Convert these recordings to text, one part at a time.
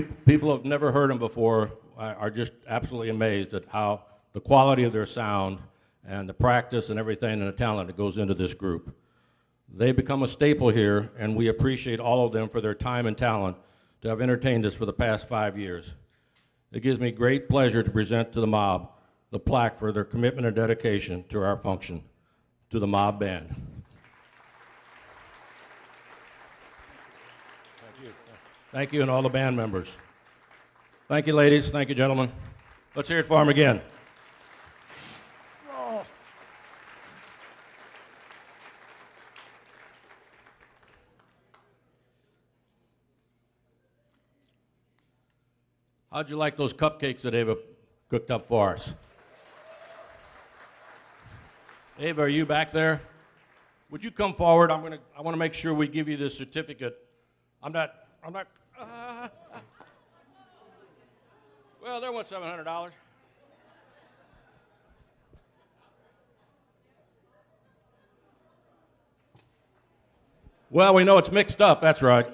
People who have never heard them before are just absolutely amazed at how the quality of their sound and the practice and everything and the talent that goes into this group. They become a staple here, and we appreciate all of them for their time and talent to have entertained us for the past 5 years. It gives me great pleasure to present to the mob the plaque for their commitment and dedication to our function. To the mob band. Thank you. Thank you, and all the band members. Thank you, ladies. Thank you, gentlemen. Let's hear it for them again. How'd you like those cupcakes that Ava cooked up for us? Ava, are you back there? Would you come forward? I want to make sure we give you this certificate. Well, there went $700. Well, we know it's mixed up, that's right.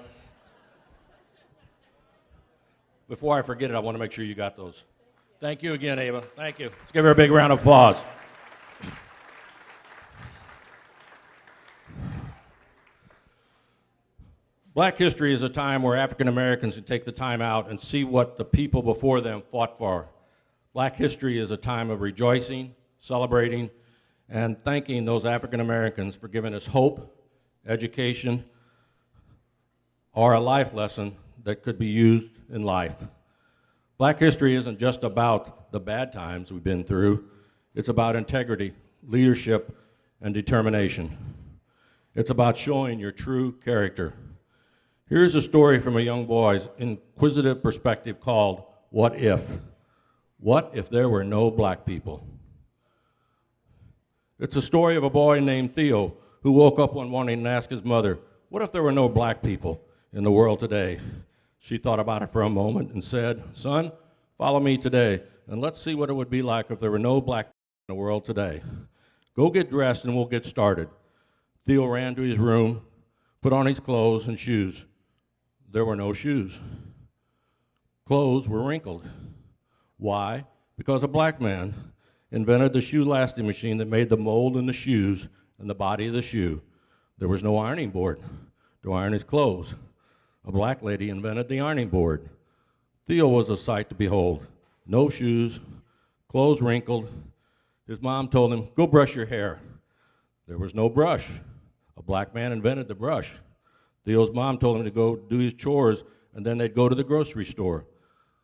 Before I forget it, I want to make sure you got those. Thank you again, Ava. Thank you. Let's give her a big round of applause. Black history is a time where African Americans can take the time out and see what the people before them fought for. Black history is a time of rejoicing, celebrating, and thanking those African Americans for giving us hope, education, or a life lesson that could be used in life. Black history isn't just about the bad times we've been through. It's about integrity, leadership, and determination. It's about showing your true character. Here's a story from a young boy's inquisitive perspective called What If? What if there were no black people? It's a story of a boy named Theo who woke up one morning and asked his mother, what if there were no black people in the world today? She thought about it for a moment and said, son, follow me today, and let's see what it would be like if there were no black people in the world today. Go get dressed and we'll get started. Theo ran to his room, put on his clothes and shoes. There were no shoes. Clothes were wrinkled. Why? Because a black man invented the shoe lasting machine that made the mold in the shoes and the body of the shoe. There was no ironing board to iron his clothes. A black lady invented the ironing board. Theo was a sight to behold. No shoes, clothes wrinkled. His mom told him, go brush your hair. There was no brush. A black man invented the brush. Theo's mom told him to go do his chores, and then they'd go to the grocery store.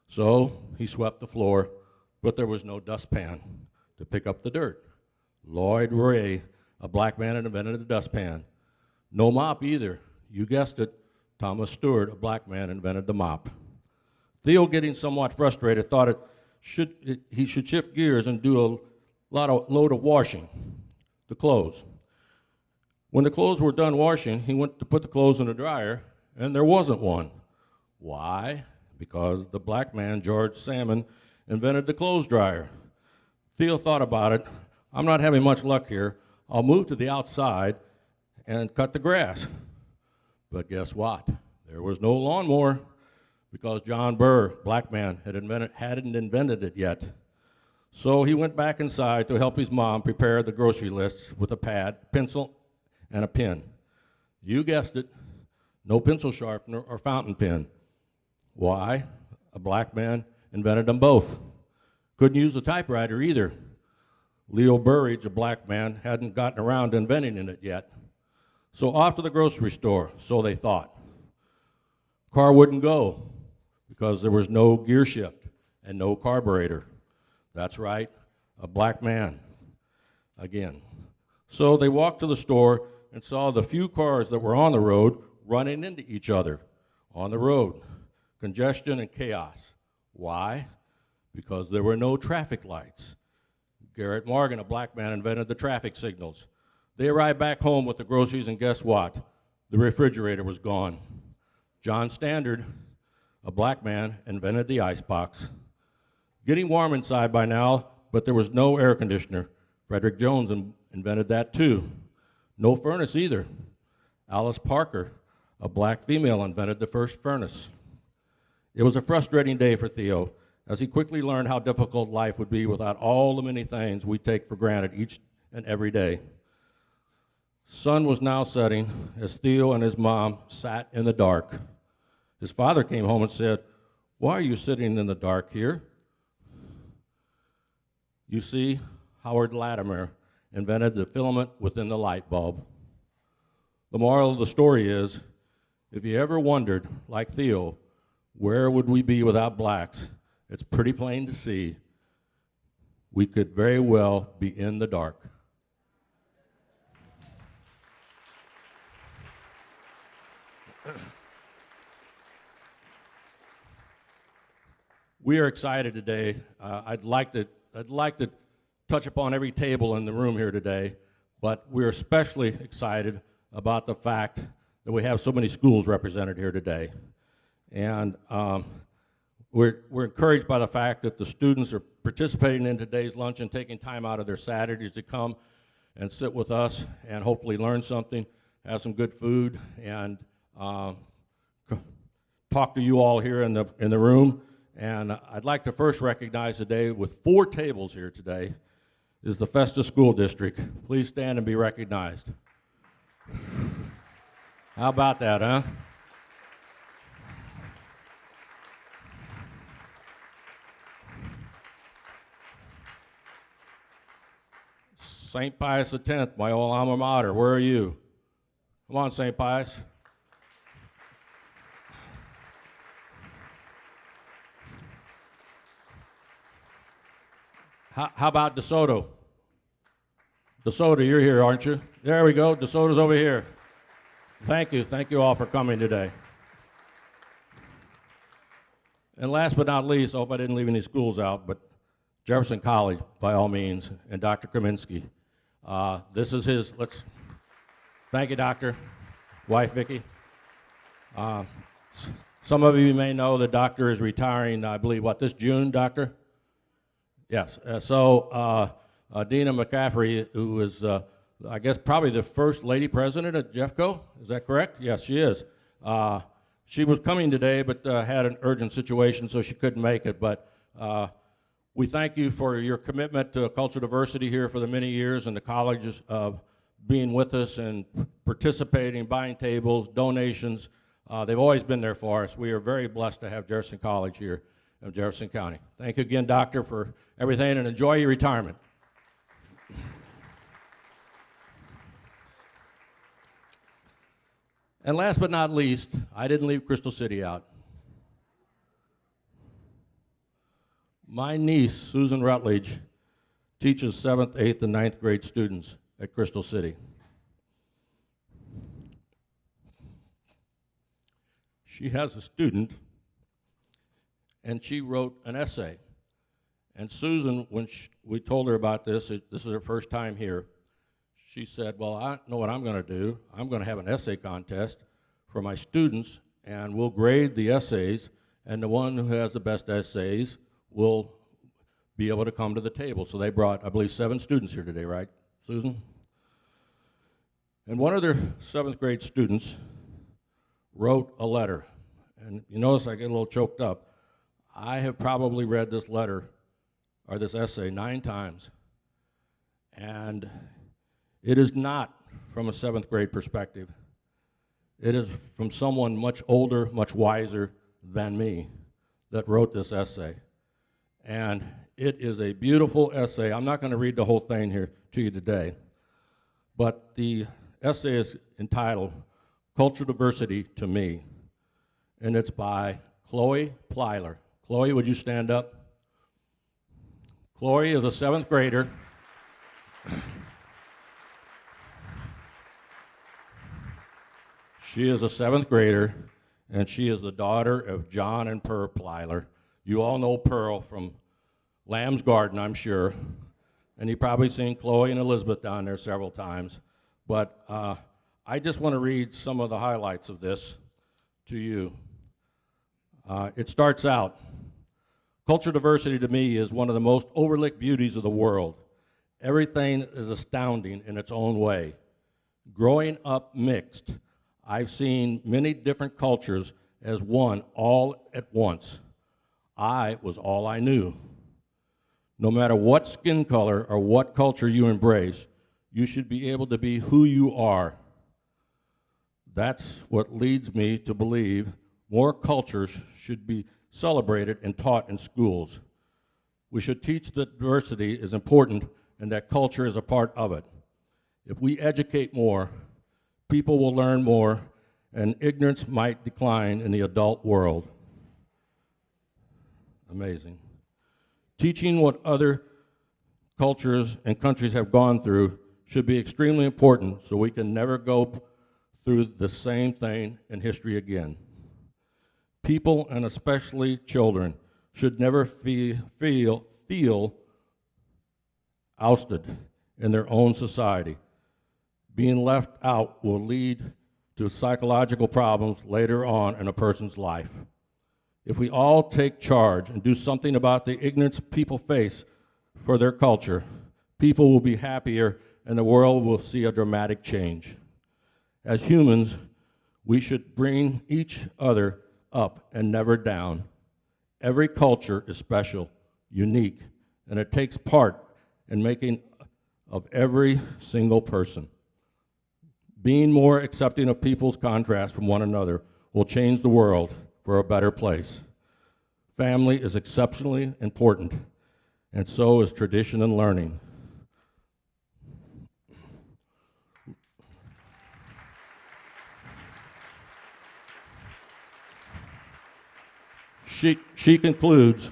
So he swept the floor, but there was no dustpan to pick up the dirt. Lloyd Ray, a black man, had invented the dustpan. No mop either. You guessed it. Thomas Stewart, a black man, invented the mop. Theo, getting somewhat frustrated, thought he should shift gears and do a load of washing the clothes. When the clothes were done washing, he went to put the clothes in the dryer, and there wasn't one. Why? Because the black man, George Salmon, invented the clothes dryer. Theo thought about it. I'm not having much luck here. I'll move to the outside and cut the grass. But guess what? There was no lawnmower because John Burr, black man, hadn't invented it yet. So he went back inside to help his mom prepare the grocery list with a pad, pencil, and a pen. You guessed it, no pencil sharpener or fountain pen. Why? A black man invented them both. Couldn't use a typewriter either. Leo Burridge, a black man, hadn't gotten around to inventing it yet. So off to the grocery store, so they thought. Car wouldn't go because there was no gear shift and no carburetor. That's right, a black man, again. So they walked to the store and saw the few cars that were on the road running into each other on the road. Congestion and chaos. Why? Because there were no traffic lights. Garrett Morgan, a black man, invented the traffic signals. They arrived back home with the groceries, and guess what? The refrigerator was gone. John Standard, a black man, invented the icebox. Getting warm inside by now, but there was no air conditioner. Frederick Jones invented that too. No furnace either. Alice Parker, a black female, invented the first furnace. It was a frustrating day for Theo, as he quickly learned how difficult life would be without all the many things we take for granted each and every day. Sun was now setting as Theo and his mom sat in the dark. His father came home and said, "Why are you sitting in the dark here?" You see, Howard Latimer invented the filament within the light bulb. The moral of the story is, if you ever wondered, like Theo, where would we be without blacks, it's pretty plain to see we could very well be in the dark. We are excited today. I'd like to touch upon every table in the room here today, but we're especially excited about the fact that we have so many schools represented here today. And we're encouraged by the fact that the students are participating in today's lunch and taking time out of their Saturdays to come and sit with us and hopefully learn something, have some good food, and talk to you all here in the room. And I'd like to first recognize today, with 4 tables here today, is the Festus School District. Please stand and be recognized. How about that, huh? St. Pius X, my old alma mater, where are you? Come on, St. Pius. How about DeSoto? DeSoto, you're here, aren't you? There we go, DeSoto's over here. Thank you all for coming today. And last but not least, I hope I didn't leave any schools out, but Jefferson College, by all means, and Dr. Kaminsky. This is his, thank you, Doctor. Wife, Vicki. Some of you may know the doctor is retiring, I believe, this June, Doctor? Yes, Dina McCaffrey, who is, I guess, probably the first lady president at Jeffco, is that correct? Yes, she is. She was coming today, but had an urgent situation, so she couldn't make it. But we thank you for your commitment to cultural diversity here for the many years, and the colleges being with us and participating, buying tables, donations. They've always been there for us. We are very blessed to have Jefferson College here in Jefferson County. Thank you again, Doctor, for everything, and enjoy your retirement. And last but not least, I didn't leave Crystal City out. My niece, Susan Rutledge, teaches 7th, 8th, and 9th grade students at Crystal City. She has a student, and she wrote an essay. And Susan, when we told her about this is her first time here, she said, well, I know what I'm going to do. I'm going to have an essay contest for my students, and we'll grade the essays, and the one who has the best essays will be able to come to the table. So they brought, I believe, 7 students here today, right, Susan? And one of their 7th grade students wrote a letter. And you notice I get a little choked up. I have probably read this letter, or this essay, 9 times. And it is not from a 7th grade perspective. It is from someone much older, much wiser than me that wrote this essay. And it is a beautiful essay. I'm not going to read the whole thing here to you today, but the essay is entitled Cultural Diversity to Me, and it's by Chloe Plyler. Chloe, would you stand up? Chloe is a 7th grader. She is a 7th grader, and she is the daughter of John and Pearl Plyler. You all know Pearl from Lamb's Garden, I'm sure, and you've probably seen Chloe and Elizabeth down there several times. But I just want to read some of the highlights of this to you. It starts out, cultural diversity to me is one of the most overlooked beauties of the world. Everything is astounding in its own way. Growing up mixed, I've seen many different cultures as one all at once. I was all I knew. No matter what skin color or what culture you embrace, you should be able to be who you are. That's what leads me to believe more cultures should be celebrated and taught in schools. We should teach that diversity is important and that culture is a part of it. If we educate more, people will learn more, and ignorance might decline in the adult world. Amazing. Teaching what other cultures and countries have gone through should be extremely important so we can never go through the same thing in history again. People, and especially children, should never feel ousted in their own society. Being left out will lead to psychological problems later on in a person's life. If we all take charge and do something about the ignorance people face for their culture, people will be happier and the world will see a dramatic change. As humans, we should bring each other up and never down. Every culture is special, unique, and it takes part in making of every single person. Being more accepting of people's contrast from one another will change the world for a better place. Family is exceptionally important, and so is tradition and learning. She concludes,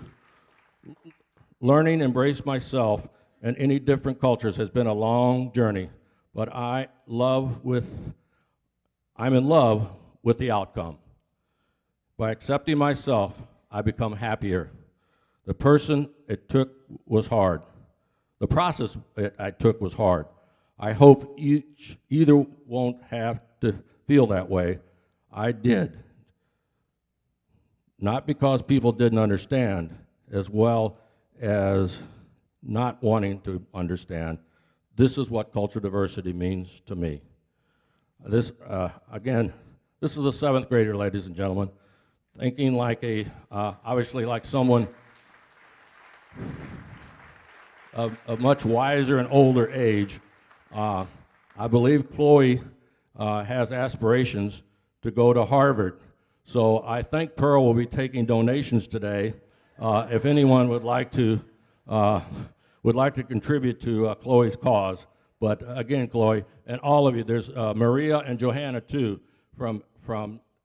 learning to embrace myself and any different cultures has been a long journey, but I'm in love with the outcome. By accepting myself, I become happier. The person it took was hard. The process I took was hard. I hope either won't have to feel that way. I did. Not because people didn't understand, as well as not wanting to understand. This is what cultural diversity means to me. This is a seventh grader, ladies and gentlemen, thinking like obviously like someone of much wiser and older age. I believe Chloe has aspirations to go to Harvard. So I think Pearl will be taking donations today. If anyone would like to contribute to Chloe's cause. But again, Chloe, and all of you, there's Maria and Johanna too from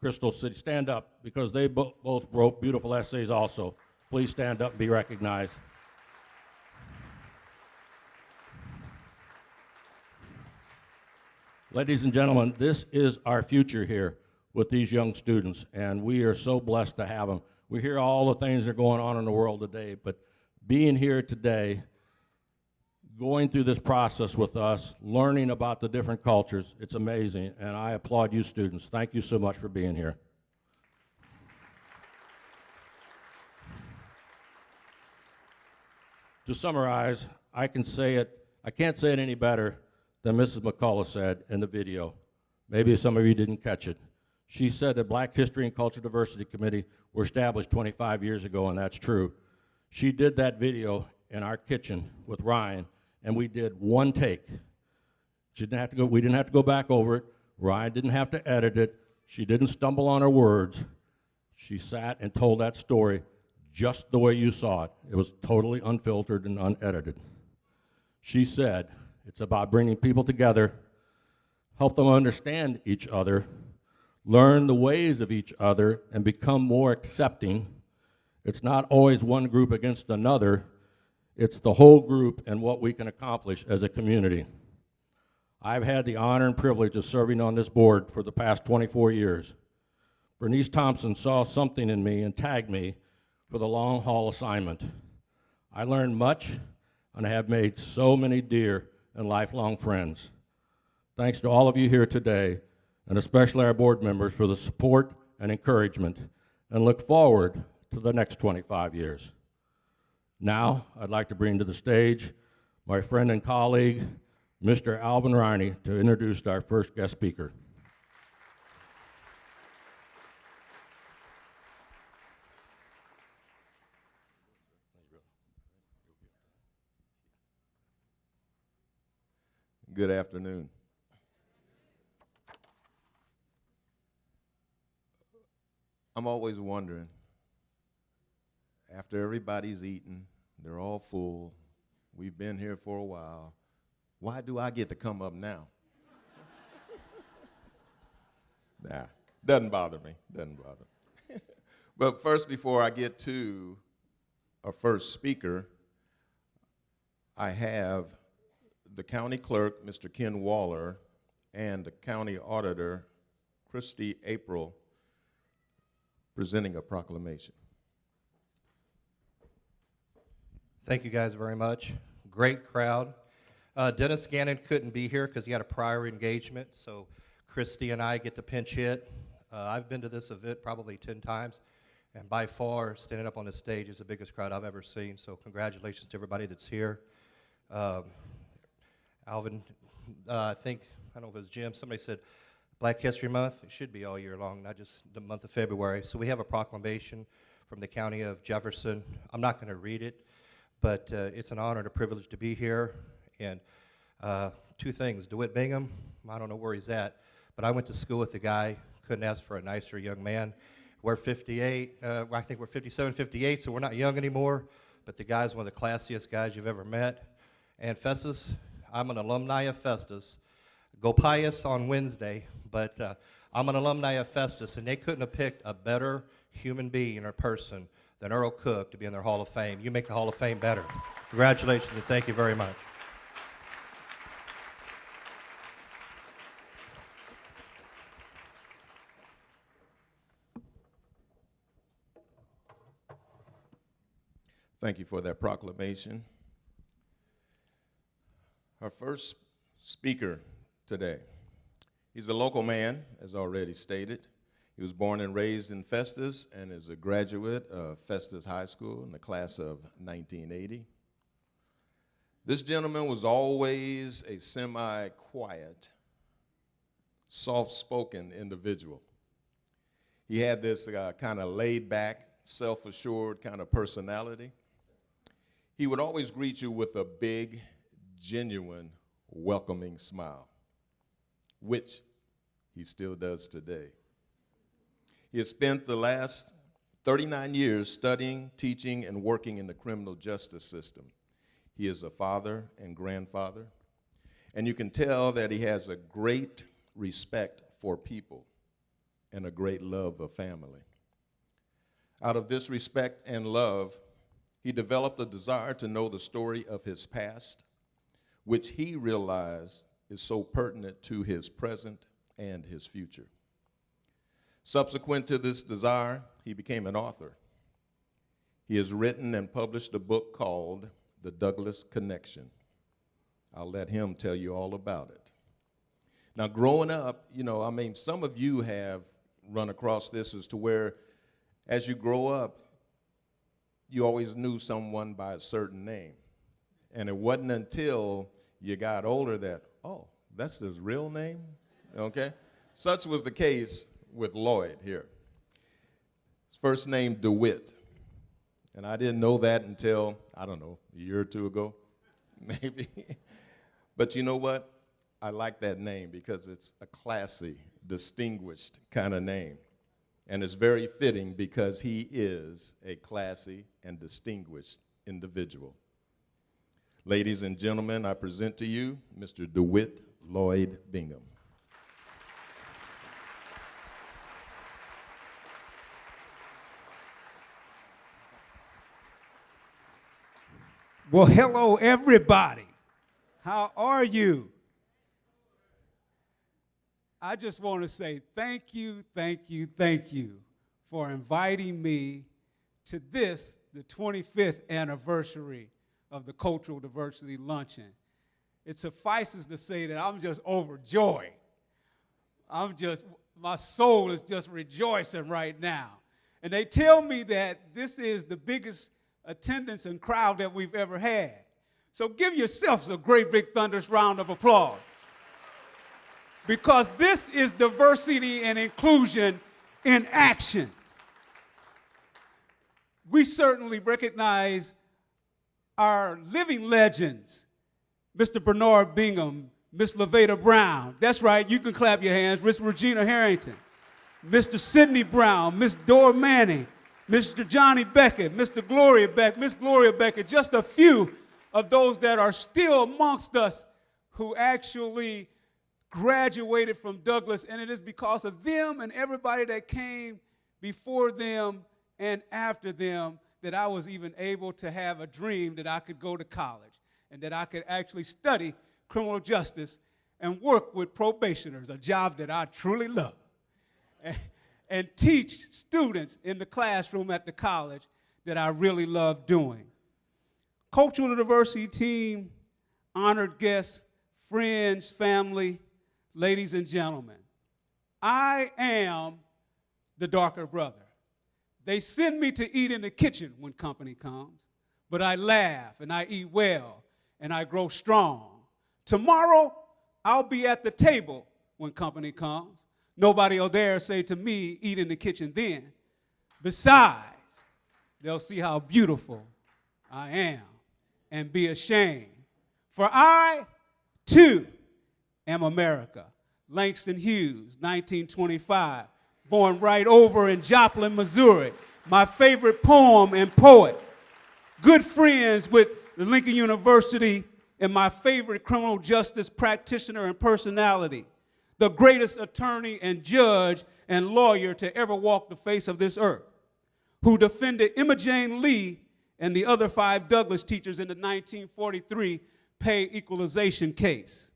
Crystal City. Stand up because they both wrote beautiful essays also. Please stand up and be recognized. Ladies and gentlemen, this is our future here with these young students, and we are so blessed to have them. We hear all the things that are going on in the world today, but being here today, going through this process with us, learning about the different cultures, it's amazing, and I applaud you students. Thank you so much for being here. To summarize, I can't say it any better than Mrs. McCullough said in the video. Maybe some of you didn't catch it. She said the Black History and Cultural Diversity Committee were established 25 years ago, and that's true. She did that video in our kitchen with Ryan, and we did one take. We didn't have to go back over it. Ryan didn't have to edit it. She didn't stumble on her words. She sat and told that story just the way you saw it. It was totally unfiltered and unedited. She said, it's about bringing people together, help them understand each other, learn the ways of each other, and become more accepting. It's not always one group against another. It's the whole group and what we can accomplish as a community. I've had the honor and privilege of serving on this board for the past 24 years. Bernice Thompson saw something in me and tagged me for the long haul assignment. I learned much, and I have made so many dear and lifelong friends. Thanks to all of you here today, and especially our board members for the support and encouragement, and look forward to the next 25 years. Now, I'd like to bring to the stage my friend and colleague, Mr. Alvin Riney, to introduce our first guest speaker. good afternoon. I'm always wondering, after everybody's eaten, they're all full, we've been here for a while, why do I get to come up now? Nah, doesn't bother me, doesn't bother me. But first, before I get to our first speaker, I have the county clerk, Mr. Ken Waller, and the county auditor, Christy April, presenting a proclamation. Thank you guys very much. Great crowd. Dennis Gannon couldn't be here because he had a prior engagement, so Christy and I get to pinch hit. I've been to this event probably 10 times, and by far, standing up on the stage is the biggest crowd I've ever seen, so congratulations to everybody that's here. Alvin, I don't know if it was Jim, somebody said Black History Month. It should be all year long, not just the month of February. So we have a proclamation from the county of Jefferson. I'm not going to read it, but it's an honor and a privilege to be here. And two things, DeWitt Bingham, I don't know where he's at, but I went to school with a guy, couldn't ask for a nicer young man. We're 58, I think we're 57, 58, so we're not young anymore, but the guy's one of the classiest guys you've ever met. And Festus, I'm an alumni of Festus. Go Pius on Wednesday, but I'm an alumni of Festus, and they couldn't have picked a better human being or person than Earl Cook to be in their Hall of Fame. You make the Hall of Fame better. Congratulations, and thank you very much. Thank you for that proclamation. Our first speaker today, he's a local man, as already stated. He was born and raised in Festus and is a graduate of Festus High School in the class of 1980. This gentleman was always a semi-quiet, soft-spoken individual. He had this kind of laid-back, self-assured kind of personality. He would always greet you with a big, genuine, welcoming smile, which he still does today. He has spent the last 39 years studying, teaching, and working in the criminal justice system. He is a father and grandfather, and you can tell that he has a great respect for people and a great love of family. Out of this respect and love, he developed a desire to know the story of his past, which he realized is so pertinent to his present and his future. Subsequent to this desire, he became an author. He has written and published a book called The Douglas Connection. I'll let him tell you all about it. Now, growing up, some of you have run across this as to where, as you grow up, you always knew someone by a certain name. And it wasn't until you got older that, oh, that's his real name? Okay? Such was the case with Lloyd here. His first name, DeWitt. And I didn't know that until, I don't know, a year or two ago, maybe. But you know what? I like that name because it's a classy, distinguished kind of name. And it's very fitting because he is a classy and distinguished individual. Ladies and gentlemen, I present to you Mr. DeWitt Lloyd Bingham. Well, hello, everybody. How are you? I just want to say thank you for inviting me to this, the 25th anniversary of the Cultural Diversity Luncheon. It suffices to say that I'm just overjoyed. My soul is just rejoicing right now. And they tell me that this is the biggest attendance and crowd that we've ever had. So give yourselves a great big thunderous round of applause. Because this is diversity and inclusion in action. We certainly recognize our living legends, Mr. Bernard Bingham, Miss LaVeta Brown. That's right, you can clap your hands. Miss Regina Harrington, Mr. Sidney Brown, Miss Dora Manning, Mr. Johnny Beckett, Miss Gloria Beckett, just a few of those that are still amongst us who actually graduated from Douglas, and it is because of them and everybody that came before them and after them that I was even able to have a dream that I could go to college and that I could actually study criminal justice and work with probationers, a job that I truly love, and teach students in the classroom at the college that I really love doing. Cultural diversity team, honored guests, friends, family, ladies and gentlemen, I am the darker brother. They send me to eat in the kitchen when company comes, but I laugh and I eat well and I grow strong. Tomorrow, I'll be at the table when company comes. Nobody will dare say to me, eat in the kitchen then. Besides, they'll see how beautiful I am and be ashamed. For I, too, am America. Langston Hughes, 1925, born right over in Joplin, Missouri. My favorite poem and poet. Good friends with the Lincoln University and my favorite criminal justice practitioner and personality. The greatest attorney and judge and lawyer to ever walk the face of this earth, who defended Emma Jane Lee and the other 5 Douglas teachers in the 1943 pay equalization case,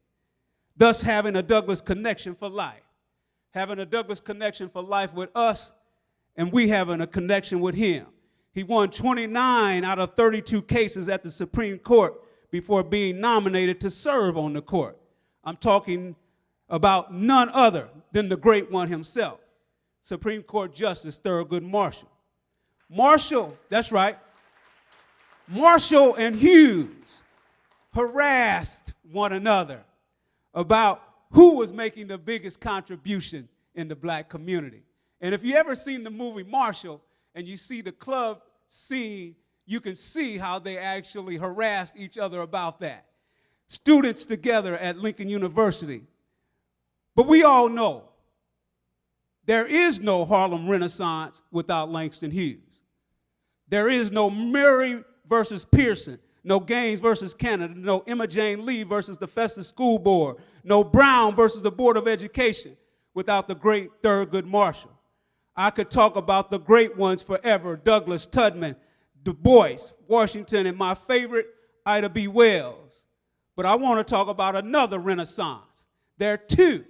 thus having a Douglas connection for life. Having a Douglas connection for life with us, and we having a connection with him. He won 29 out of 32 cases at the Supreme Court before being nominated to serve on the court. I'm talking about none other than the great one himself, Supreme Court Justice Thurgood Marshall. Marshall, that's right, Marshall and Hughes harassed one another about who was making the biggest contribution in the black community. And if you ever seen the movie Marshall and you see the club scene, you can see how they actually harassed each other about that. Students together at Lincoln University. But we all know there is no Harlem Renaissance without Langston Hughes. There is no Murray versus Pearson, no Gaines versus Canada, no Emma Jane Lee versus the Festus School Board, no Brown versus the Board of Education without the great Thurgood Marshall. I could talk about the great ones forever, Douglas, Tubman, Du Bois, Washington, and my favorite, Ida B. Wells. But I want to talk about another Renaissance. There too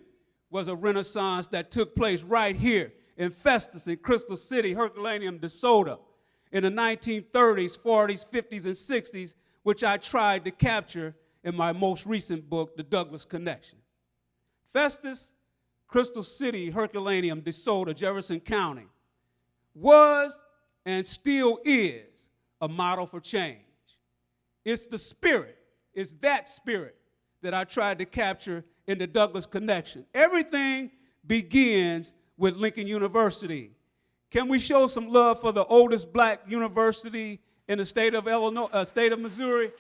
was a Renaissance that took place right here in Festus, in Crystal City, Herculaneum, DeSoto, in the 1930s, 40s, 50s, and 60s, which I tried to capture in my most recent book, The Douglas Connection. Festus, Crystal City, Herculaneum, DeSoto, Jefferson County, was and still is a model for change. It's the spirit, it's that spirit that I tried to capture in the Douglas Connection. Everything begins with Lincoln University. Can we show some love for the oldest black university in the state of Missouri?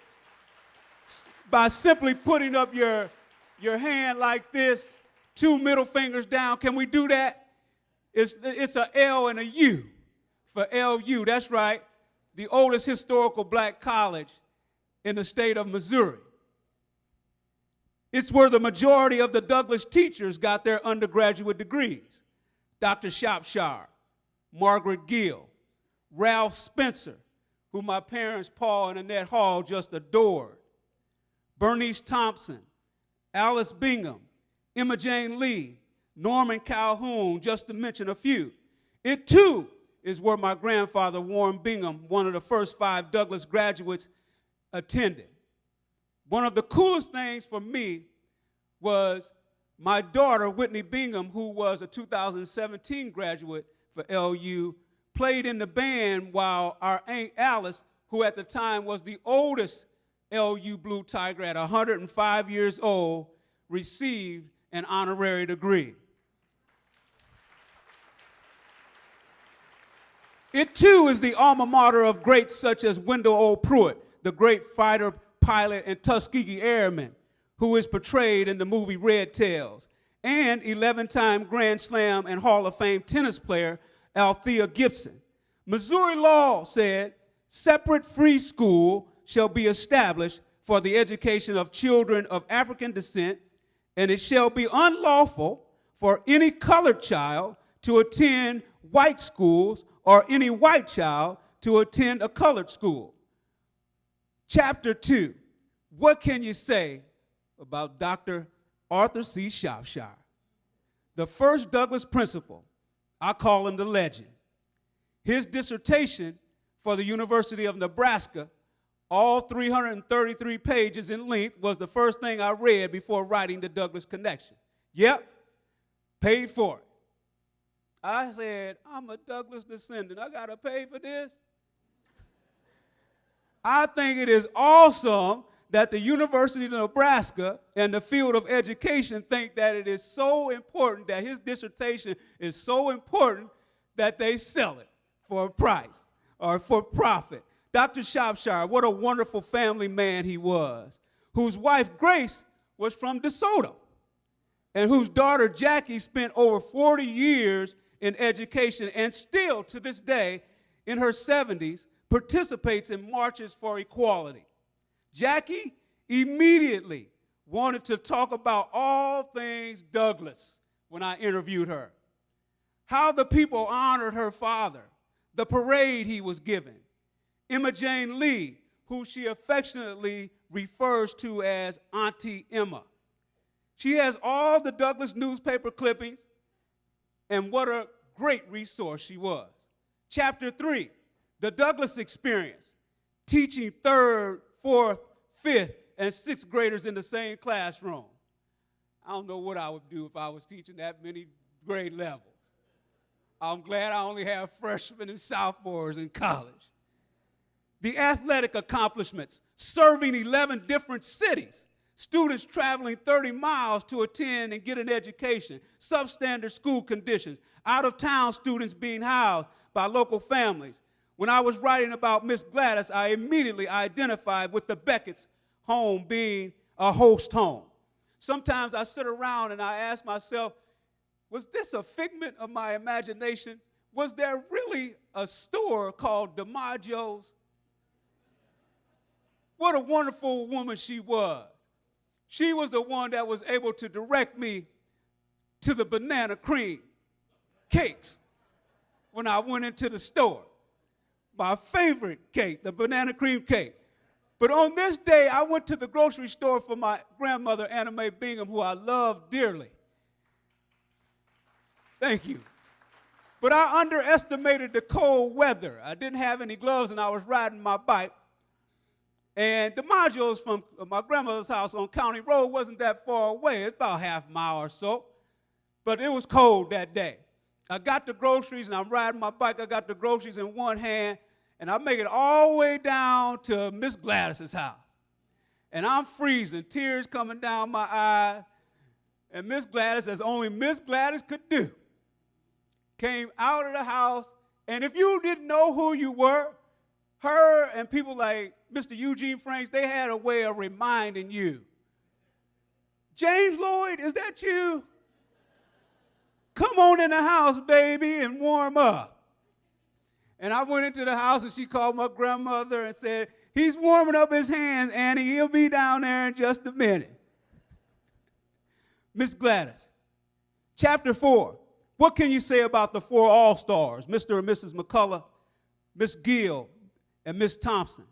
By simply putting up your hand like this, 2 middle fingers down. Can we do that? It's a L and a U for LU. That's right. The oldest historical black college in the state of Missouri. It's where the majority of the Douglas teachers got their undergraduate degrees. Dr. Shropshire, Margaret Gill, Ralph Spencer, who my parents, Paul and Annette Hall, just adored, Bernice Thompson, Alice Bingham, Emma Jane Lee, Norman Calhoun, just to mention a few. It too is where my grandfather, Warren Bingham, one of the first 5 Douglas graduates, attended. One of the coolest things for me was my daughter, Whitney Bingham, who was a 2017 graduate for LU, played in the band while our Aunt Alice, who at the time was the oldest LU Blue Tiger at 105 years old, received an honorary degree. It too is the alma mater of greats such as Wendell O. Pruitt, the great fighter, pilot, and Tuskegee Airman, who is portrayed in the movie Red Tails, and 11-time Grand Slam and Hall of Fame tennis player Althea Gibson. Missouri law said, separate free school shall be established for the education of children of African descent, and it shall be unlawful for any colored child to attend white schools or any white child to attend a colored school. Chapter 2, what can you say about Dr. Arthur C. Shropshire? The first Douglass principal. I call him the legend. His dissertation for the University of Nebraska, all 333 pages in length, was the first thing I read before writing the Douglass Connection. Yep, paid for it. I said, I'm a Douglass descendant. I got to pay for this? I think it is awesome that the University of Nebraska and the field of education think that it is so important, that his dissertation is so important that they sell it for a price or for profit. Dr. Shropshire, what a wonderful family man he was, whose wife Grace was from DeSoto, and whose daughter Jackie spent over 40 years in education and still to this day in her 70s participates in marches for equality. Jackie immediately wanted to talk about all things Douglass when I interviewed her. How the people honored her father, the parade he was given. Emma Jane Lee, who she affectionately refers to as Auntie Emma. She has all the Douglass newspaper clippings, and what a great resource she was. Chapter 3, the Douglass experience, teaching 3rd, 4th, 5th, and 6th graders in the same classroom. I don't know what I would do if I was teaching that many grade levels. I'm glad I only have freshmen and sophomores in college. The athletic accomplishments, serving 11 different cities, students traveling 30 miles to attend and get an education, substandard school conditions, out-of-town students being housed by local families. When I was writing about Miss Gladys, I immediately identified with the Beckett's home being a host home. Sometimes I sit around and I ask myself, was this a figment of my imagination? Was there really a store called DiMaggio's? What a wonderful woman she was. She was the one that was able to direct me to the banana cream cakes when I went into the store. My favorite cake, the banana cream cake. But on this day, I went to the grocery store for my grandmother, Anna Mae Bingham, who I love dearly. Thank you. But I underestimated the cold weather. I didn't have any gloves, and I was riding my bike. And DiMaggio's from my grandmother's house on County Road wasn't that far away. It's about half a mile or so. But it was cold that day. I got the groceries, and I'm riding my bike. I got the groceries in one hand, and I make it all the way down to Miss Gladys's house. And I'm freezing, tears coming down my eyes. And Miss Gladys, as only Miss Gladys could do, came out of the house. And if you didn't know who you were, her and people like Mr. Eugene Franks, they had a way of reminding you. James Lloyd, is that you? Come on in the house, baby, and warm up. And I went into the house, and she called my grandmother and said, he's warming up his hands, Annie. He'll be down there in just a minute. Miss Gladys. Chapter 4. What can you say about the 4 all-stars, Mr. and Mrs. McCullough, Miss Gill, and Miss Thompson?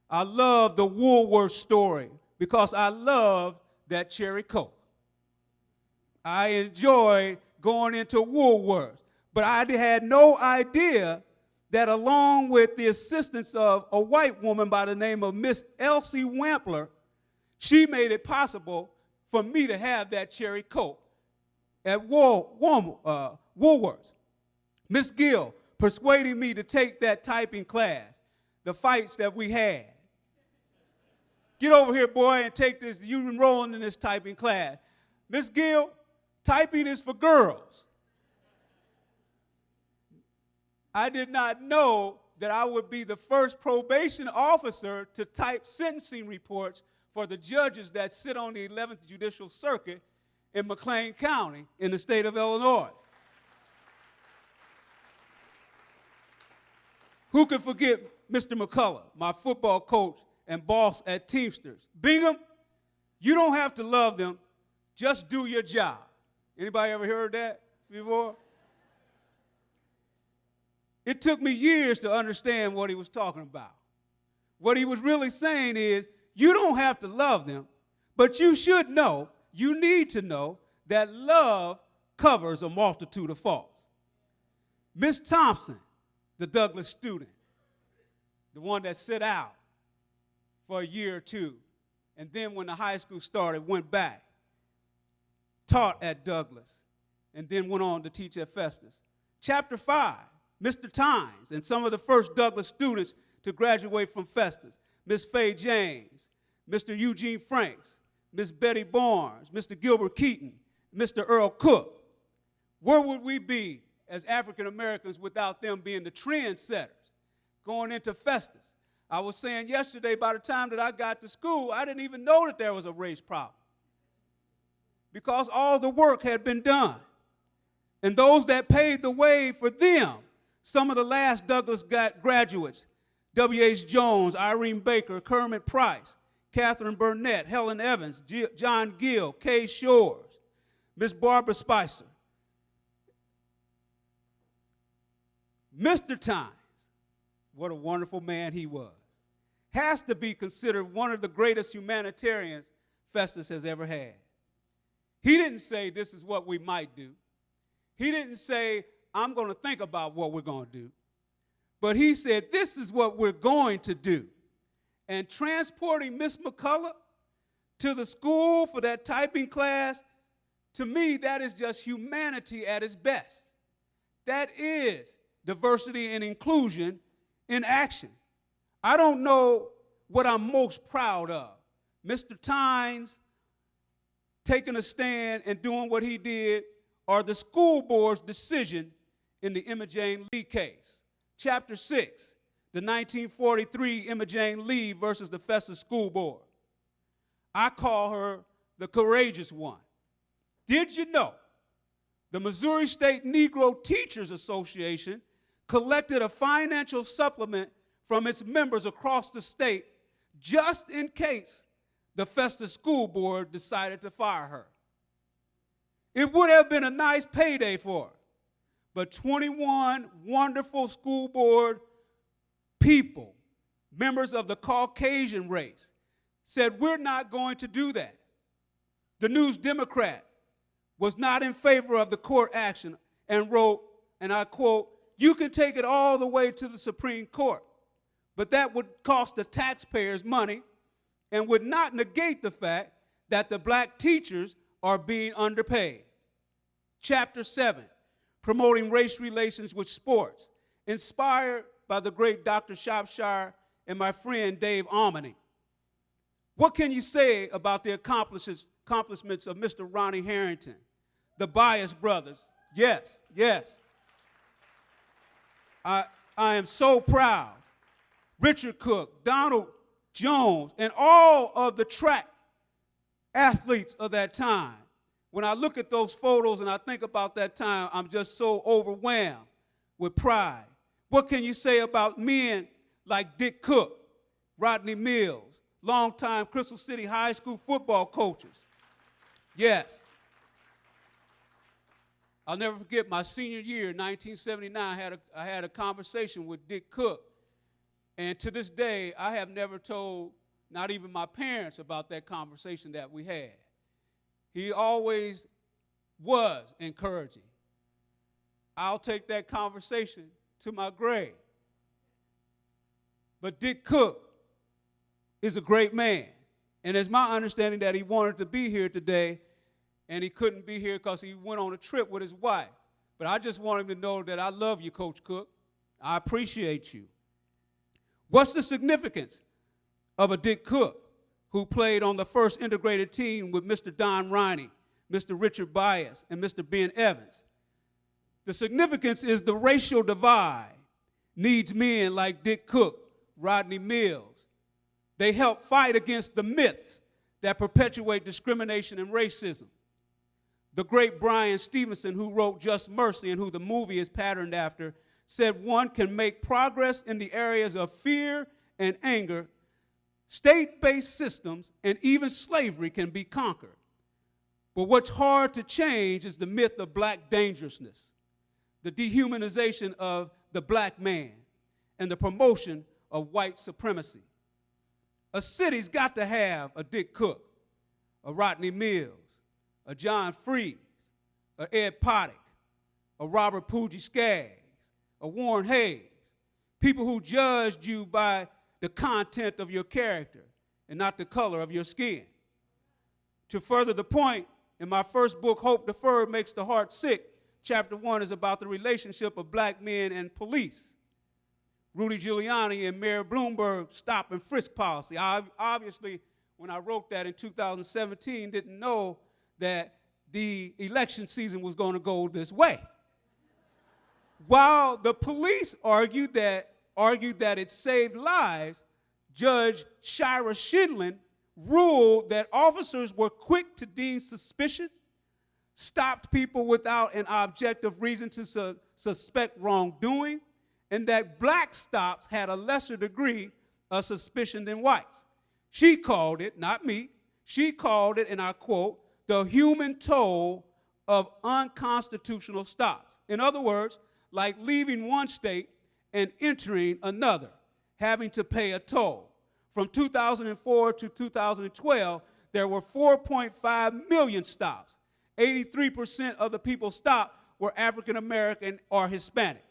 I love the Woolworth story because I love that cherry Coke. I enjoyed going into Woolworth, but I had no idea that along with the assistance of a white woman by the name of Miss Elsie Wampler, she made it possible for me to have that cherry Coke at Woolworth. Miss Gill persuading me to take that typing class, the fights that we had. Get over here, boy, and take this. You enrolling in this typing class. Miss Gill, typing is for girls. I did not know that I would be the first probation officer to type sentencing reports for the judges that sit on the 11th Judicial Circuit in McLean County in the state of Illinois. Who could forget Mr. McCullough, my football coach and boss at Teamsters? Bingham, you don't have to love them, just do your job. Anybody ever heard that before? It took me years to understand what he was talking about. What he was really saying is, you don't have to love them, but you should know, you need to know, that love covers a multitude of faults. Miss Thompson, the Douglas student, the one that sit out for a year or two, and then when the high school started, went back, taught at Douglas, and then went on to teach at Festus. Chapter 5, Mr. Tynes, and some of the first Douglas students to graduate from Festus, Miss Faye James, Mr. Eugene Franks, Miss Betty Barnes, Mr. Gilbert Keaton, Mr. Earl Cook. Where would we be as African Americans without them being the trendsetters going into Festus? I was saying yesterday, by the time that I got to school, I didn't even know that there was a race problem because all the work had been done. And those that paved the way for them, some of the last Douglas graduates, W.H. Jones, Irene Baker, Kermit Price, Catherine Burnett, Helen Evans, John Gill, Kay Shores, Miss Barbara Spicer. Mr. Tynes, what a wonderful man he was, has to be considered one of the greatest humanitarians Festus has ever had. He didn't say this is what we might do. He didn't say, I'm going to think about what we're going to do. But he said, this is what we're going to do. And transporting Miss McCullough to the school for that typing class, to me, that is just humanity at its best. That is diversity and inclusion in action. I don't know what I'm most proud of. Mr. Tynes taking a stand and doing what he did, or the school board's decision in the Emma Jane Lee case. Chapter 6, the 1943 Emma Jane Lee versus the Festus School Board. I call her the courageous one. Did you know the Missouri State Negro Teachers Association collected a financial supplement from its members across the state just in case the Festus School Board decided to fire her? It would have been a nice payday for her. But 21 wonderful school board people, members of the Caucasian race, said, we're not going to do that. The News Democrat was not in favor of the court action and wrote, and I quote, you can take it all the way to the Supreme Court, but that would cost the taxpayers money and would not negate the fact that the black teachers are being underpaid. Chapter 7, promoting race relations with sports, inspired by the great Dr. Shropshire and my friend Dave Omeny. What can you say about the accomplishments of Mr. Ronnie Harrington, the Bias brothers? Yes, yes. I am so proud. Richard Cook, Donald Jones, and all of the track athletes of that time. When I look at those photos and I think about that time, I'm just so overwhelmed with pride. What can you say about men like Dick Cook, Rodney Mills, longtime Crystal City High School football coaches? Yes. I'll never forget my senior year, 1979, I had a conversation with Dick Cook. And to this day, I have never told not even my parents about that conversation that we had. He always was encouraging. I'll take that conversation to my grave. But Dick Cook is a great man. And it's my understanding that he wanted to be here today, and he couldn't be here because he went on a trip with his wife. But I just want him to know that I love you, Coach Cook. I appreciate you. What's the significance of a Dick Cook who played on the first integrated team with Mr. Don Riney, Mr. Richard Bias, and Mr. Ben Evans? The significance is the racial divide needs men like Dick Cook, Rodney Mills. They help fight against the myths that perpetuate discrimination and racism. The great Brian Stevenson, who wrote Just Mercy and who the movie is patterned after, said one can make progress in the areas of fear and anger. State-based systems and even slavery can be conquered. But what's hard to change is the myth of black dangerousness, the dehumanization of the black man, and the promotion of white supremacy. A city's got to have a Dick Cook, a Rodney Mills, a John Freeze, a Ed Poddick, a Robert Poogie Skaggs, a Warren Hayes, people who judged you by the content of your character and not the color of your skin. To further the point, in my first book, Hope Deferred Makes the Heart Sick, chapter 1 is about the relationship of black men and police. Rudy Giuliani and Mayor Bloomberg stop and frisk policy. I obviously, when I wrote that in 2017, didn't know that the election season was going to go this way. While the police argued that it saved lives, Judge Shira Shindlin ruled that officers were quick to deem suspicion, stopped people without an objective reason to suspect wrongdoing, and that black stops had a lesser degree of suspicion than whites. She called it, not me, she called it, and I quote, the human toll of unconstitutional stops. In other words, like leaving one state and entering another, having to pay a toll. From 2004 to 2012, there were 4.5 million stops. 83% of the people stopped were African American or Hispanic.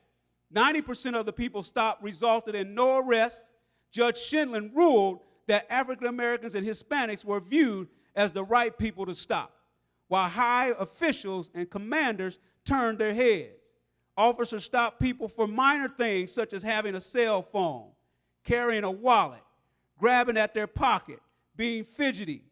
90% of the people stopped resulted in no arrests. Judge Shindlin ruled that African Americans and Hispanics were viewed as the right people to stop, while high officials and commanders turned their heads. Officers stopped people for minor things such as having a cell phone, carrying a wallet, grabbing at their pocket, being fidgety,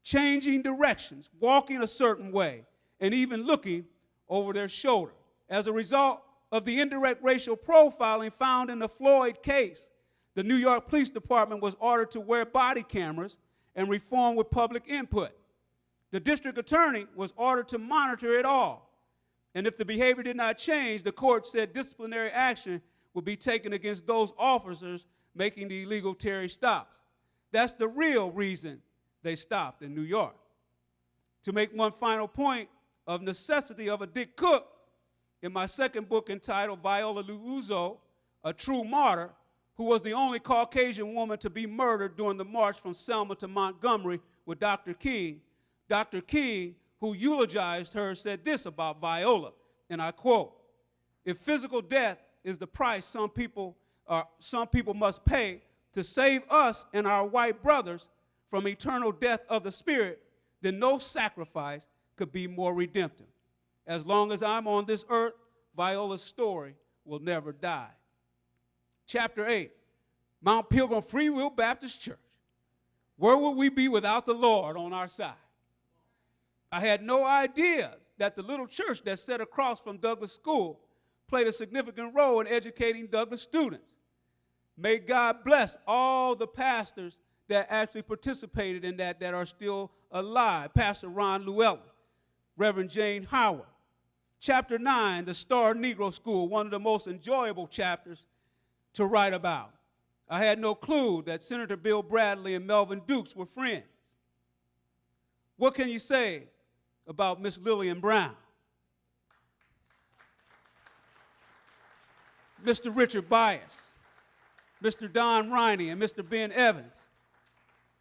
changing directions, walking a certain way, and even looking over their shoulder. As a result of the indirect racial profiling found in the Floyd case, the New York Police Department was ordered to wear body cameras and reform with public input. The district attorney was ordered to monitor it all. And if the behavior did not change, the court said disciplinary action would be taken against those officers making the illegal Terry stops. That's the real reason they stopped in New York. To make one final point of necessity of a Dick Cook, in my second book entitled Viola Liuzzo, A True Martyr, who was the only Caucasian woman to be murdered during the march from Selma to Montgomery with Dr. King, who eulogized her, said this about Viola, and I quote, "If physical death is the price some people must pay to save us and our white brothers from eternal death of the spirit, then no sacrifice could be more redemptive. As long as I'm on this earth, Viola's story will never die." Chapter 8, Mount Pilgrim Free Will Baptist Church. Where would we be without the Lord on our side? I had no idea that the little church that sat across from Douglas School played a significant role in educating Douglas students. May God bless all the pastors that actually participated in that are still alive. Pastor Ron Llewellyn, Reverend Jane Howard. Chapter 9, the Star Negro School, one of the most enjoyable chapters to write about. I had no clue that Senator Bill Bradley and Melvin Dukes were friends. What can you say about Miss Lillian Brown? Mr. Richard Bias, Mr. Don Riney, and Mr. Ben Evans.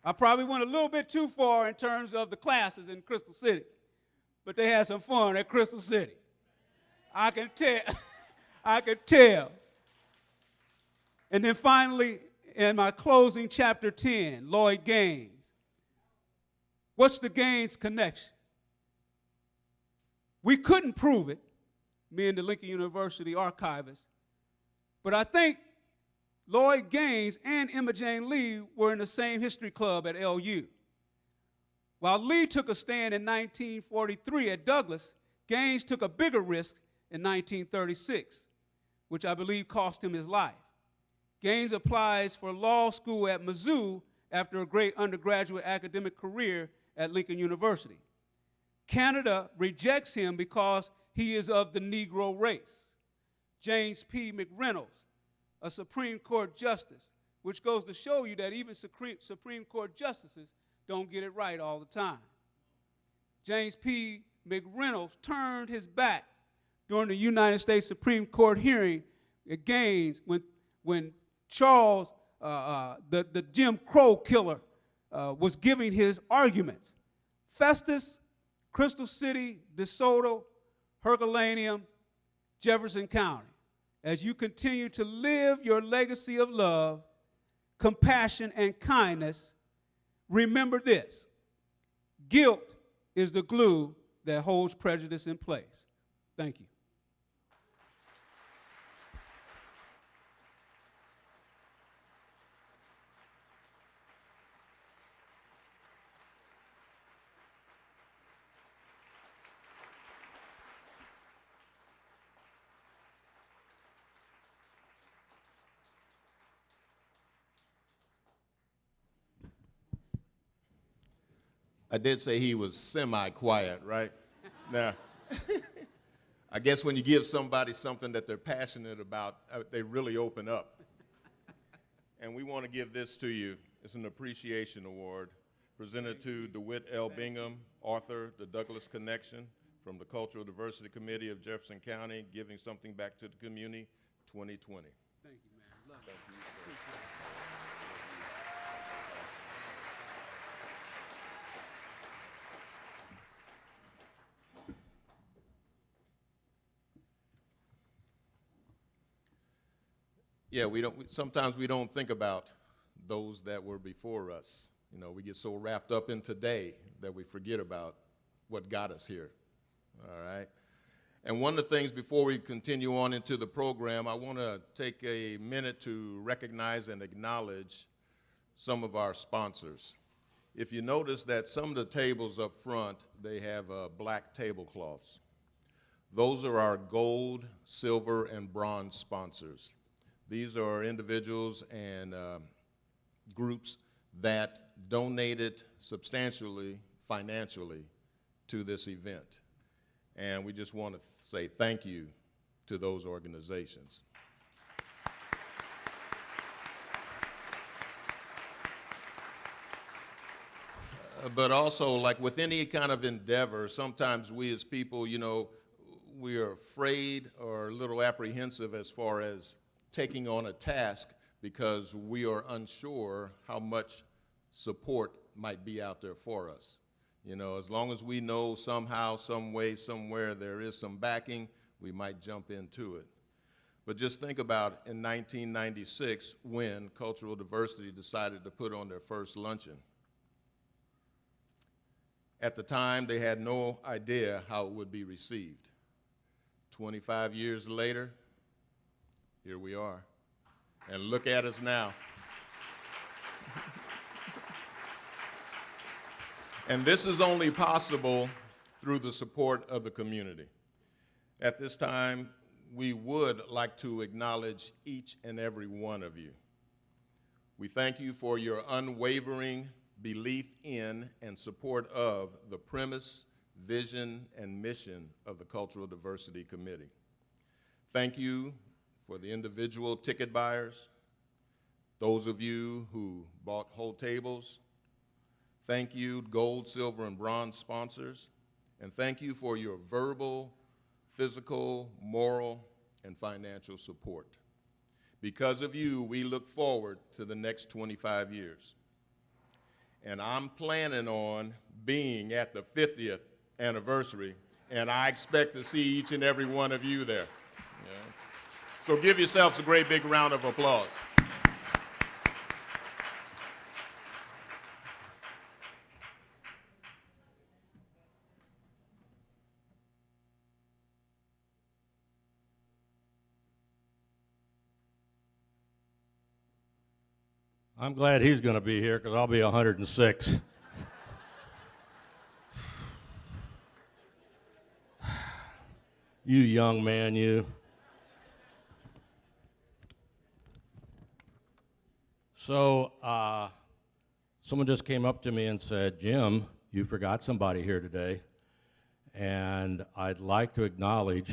I probably went a little bit too far in terms of the classes in Crystal City, but they had some fun at Crystal City. I can tell. I could tell. And then finally, in my closing, chapter 10, Lloyd Gaines. What's the Gaines connection? We couldn't prove it, me and the Lincoln University archivist, but I think Lloyd Gaines and Emma Jane Lee were in the same history club at LU. While Lee took a stand in 1943 at Douglas, Gaines took a bigger risk in 1936, which I believe cost him his life. Gaines applies for law school at Mizzou after a great undergraduate academic career at Lincoln University. Canada rejects him because he is of the Negro race. James P. McReynolds, a Supreme Court justice, which goes to show you that even Supreme Court justices don't get it right all the time. James P. McReynolds turned his back during the United States Supreme Court hearing at Gaines when Charles, the Jim Crow killer, was giving his arguments. Festus, Crystal City, DeSoto, Herculaneum, Jefferson County, as you continue to live your legacy of love, compassion, and kindness, remember this: guilt is the glue that holds prejudice in place. Thank you. I did say he was semi-quiet, right? Now, I guess when you give somebody something that they're passionate about, they really open up. And we want to give this to you. It's an appreciation award presented to DeWitt L. Bingham, author, The Douglas Connection, from the Cultural Diversity Committee of Jefferson County, Giving Something Back to the Community, 2020. Thank you, man. Love Thank you. Yeah, sometimes we don't think about those that were before us. You know, we get so wrapped up in today that we forget about what got us here, all right? And one of the things before we continue on into the program, I want to take a minute to recognize and acknowledge some of our sponsors. If you notice that some of the tables up front, they have black tablecloths. Those are our gold, silver, and bronze sponsors. These are individuals and groups that donated substantially financially to this event. And we just want to say thank you to those organizations. But also, like with any kind of endeavor, sometimes we as people, you know, we are afraid or a little apprehensive as far as taking on a task because we are unsure how much support might be out there for us. You know, as long as we know somehow, some way, somewhere there is some backing, we might jump into it. But just think about in 1996 when Cultural Diversity decided to put on their first luncheon. At the time, they had no idea how it would be received. 25 years later, here we are. And look at us now. And this is only possible through the support of the community. At this time, we would like to acknowledge each and every one of you. We thank you for your unwavering belief in and support of the premise, vision, and mission of the Cultural Diversity Committee. Thank you for the individual ticket buyers, those of you who bought whole tables. Thank you, gold, silver, and bronze sponsors. And thank you for your verbal, physical, moral, and financial support. Because of you, we look forward to the next 25 years. And I'm planning on being at the 50th anniversary, and I expect to see each and every one of you there. Yeah. So give yourselves a great big round of applause. I'm glad he's going to be here because I'll be 106. You young man, you. So Someone just came up to me and said, Jim, you forgot somebody here today. And I'd like to acknowledge,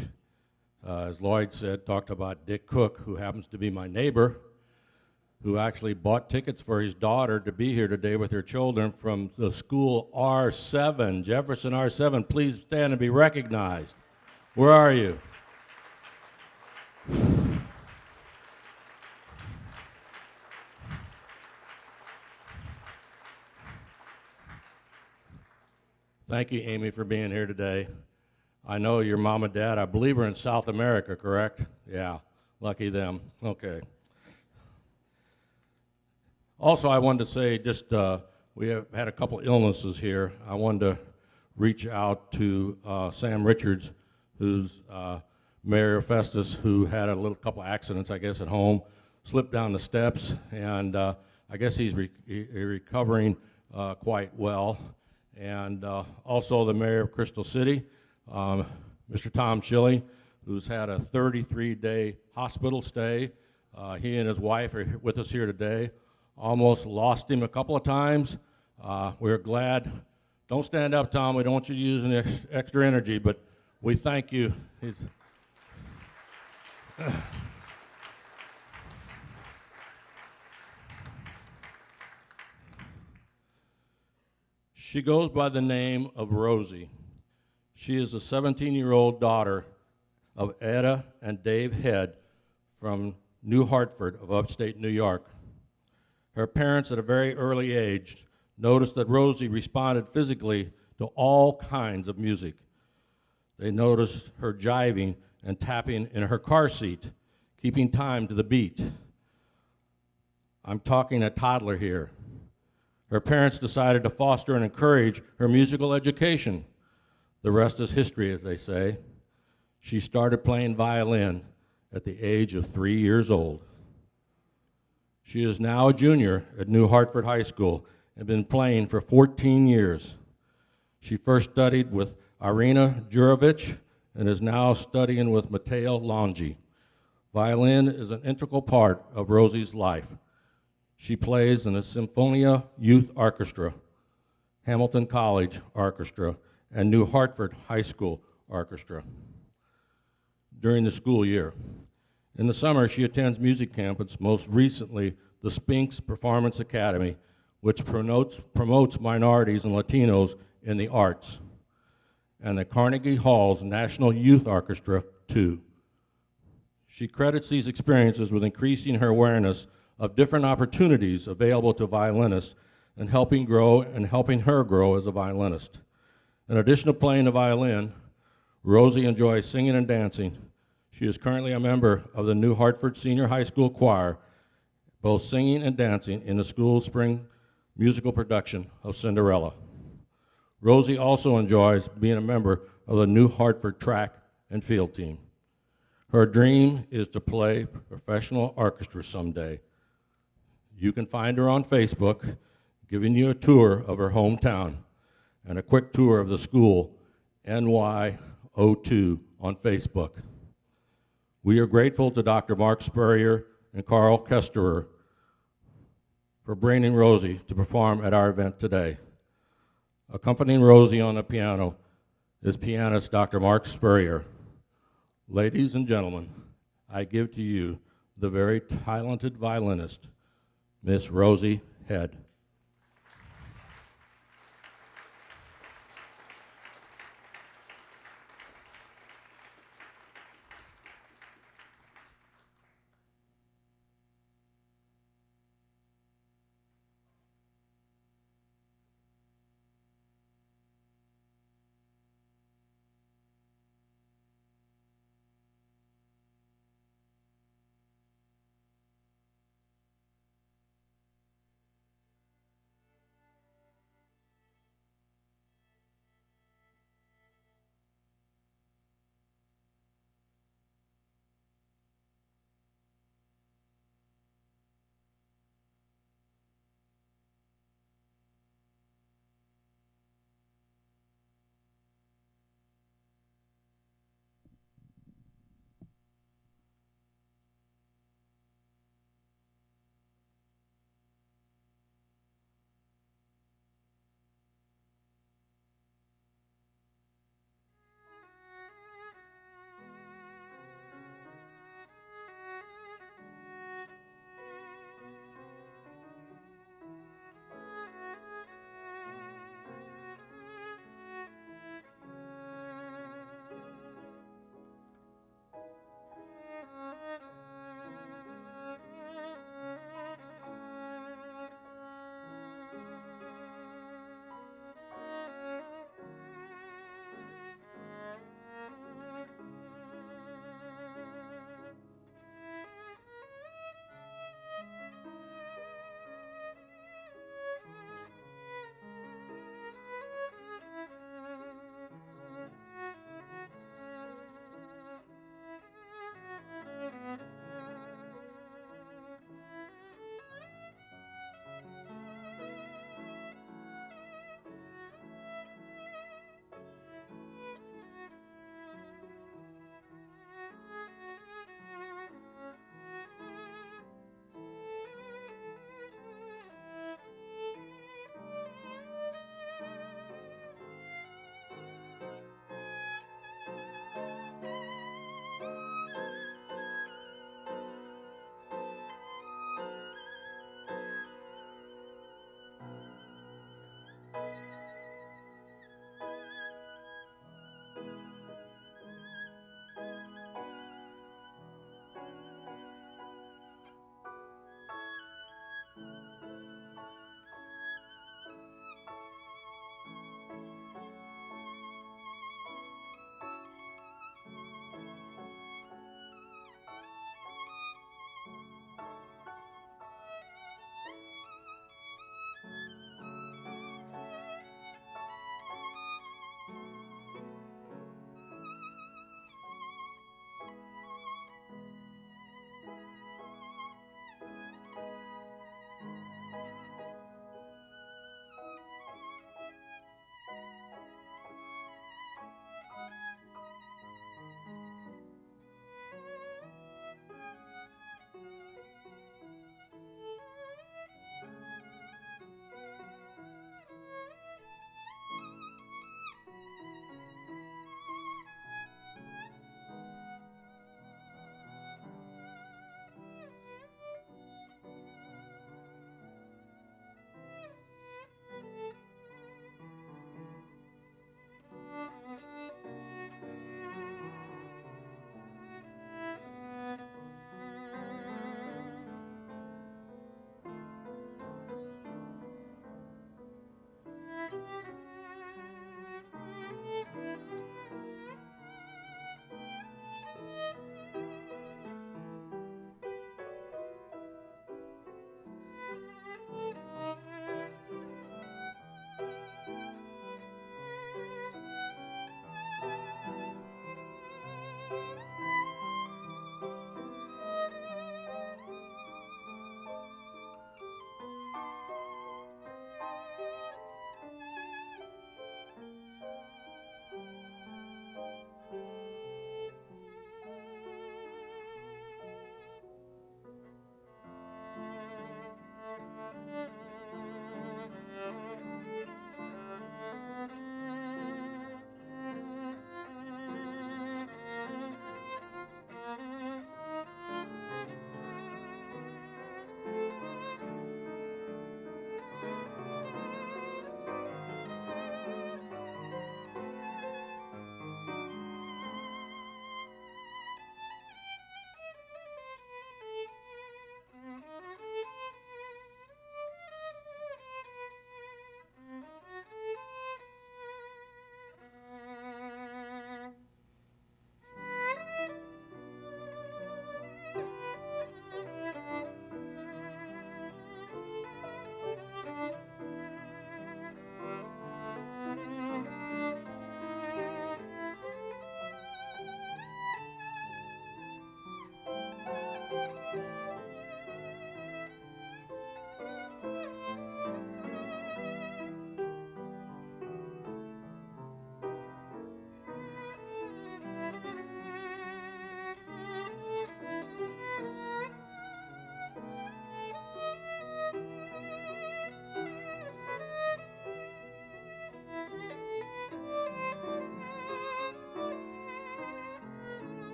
as Lloyd said, talked about Dick Cook, who happens to be my neighbor, who actually bought tickets for his daughter to be here today with her children from the school R7, Jefferson R7. Please stand and be recognized. Where are you? Thank you, Amy, for being here today. I know your mom and dad, I believe, are in South America, correct? Yeah, lucky them. Okay. Also, I wanted to say, we have had a couple illnesses here. I wanted to reach out to Sam Richards, who's Mayor of Festus, who had a couple accidents, I guess, at home, slipped down the steps, and I guess he's recovering quite well. And also the mayor of Crystal City, Mr. Tom Schilling, who's had a 33-day hospital stay. He and his wife are with us here today. Almost lost him a couple of times. We're glad. Don't stand up, Tom. We don't want you to use any extra energy, but we thank you. She goes by the name of Rosie. She is a 17-year-old daughter of Etta and Dave Head from New Hartford of upstate New York. Her parents at a very early age noticed that Rosie responded physically to all kinds of music. They noticed her jiving and tapping in her car seat, keeping time to the beat. I'm talking a toddler here. Her parents decided to foster and encourage her musical education. The rest is history, as they say. She started playing violin at the age of 3 years old. She is now a junior at New Hartford High School and been playing for 14 years. She first studied with Irina Jurovich and is now studying with Matteo Longi. Violin is an integral part of Rosie's life. She plays in the Symphonia Youth Orchestra, Hamilton College Orchestra, and New Hartford High School Orchestra during the school year. In the summer, she attends music camps, most recently the Spinks Performance Academy, which promotes minorities and Latinos in the arts, and the Carnegie Hall's National Youth Orchestra, too. She credits these experiences with increasing her awareness of different opportunities available to violinists and helping her grow as a violinist. In addition to playing the violin, Rosie enjoys singing and dancing. She is currently a member of the New Hartford Senior High School Choir, both singing and dancing in the school's spring musical production of Cinderella. Rosie also enjoys being a member of the New Hartford track and field team. Her dream is to play professional orchestra someday. You can find her on Facebook, giving you a tour of her hometown and a quick tour of the school, NY02, on Facebook. We are grateful to Dr. Mark Spurrier and Carl Kesterer for bringing Rosie to perform at our event today. Accompanying Rosie on the piano is pianist Dr. Mark Spurrier. Ladies and gentlemen, I give to you the very talented violinist, Miss Rosie Head.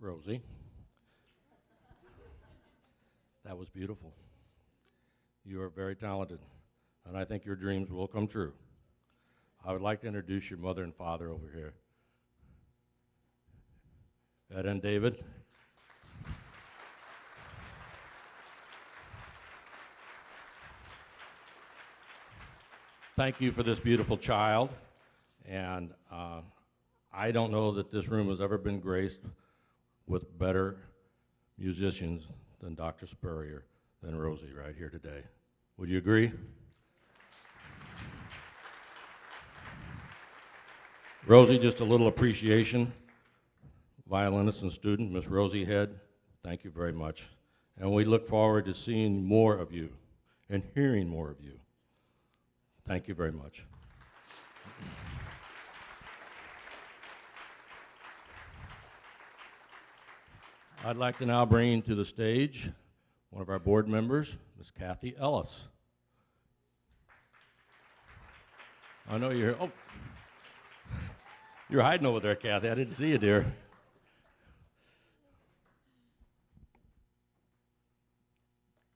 Rosie. That was beautiful. You are very talented, and I think your dreams will come true. I would like to introduce your mother and father over here. Ed and David. Thank you for this beautiful child, and I don't know that this room has ever been graced with better musicians than Dr. Spurrier, than Rosie right here today. Would you agree? Rosie, just a little appreciation. Violinist and student, Miss Rosie Head, thank you very much. And we look forward to seeing more of you and hearing more of you. Thank you very much. I'd like to now bring to the stage one of our board members, Miss Kathy Ellis. I know you're here. Oh, you're hiding over there, Kathy. I didn't see you, dear.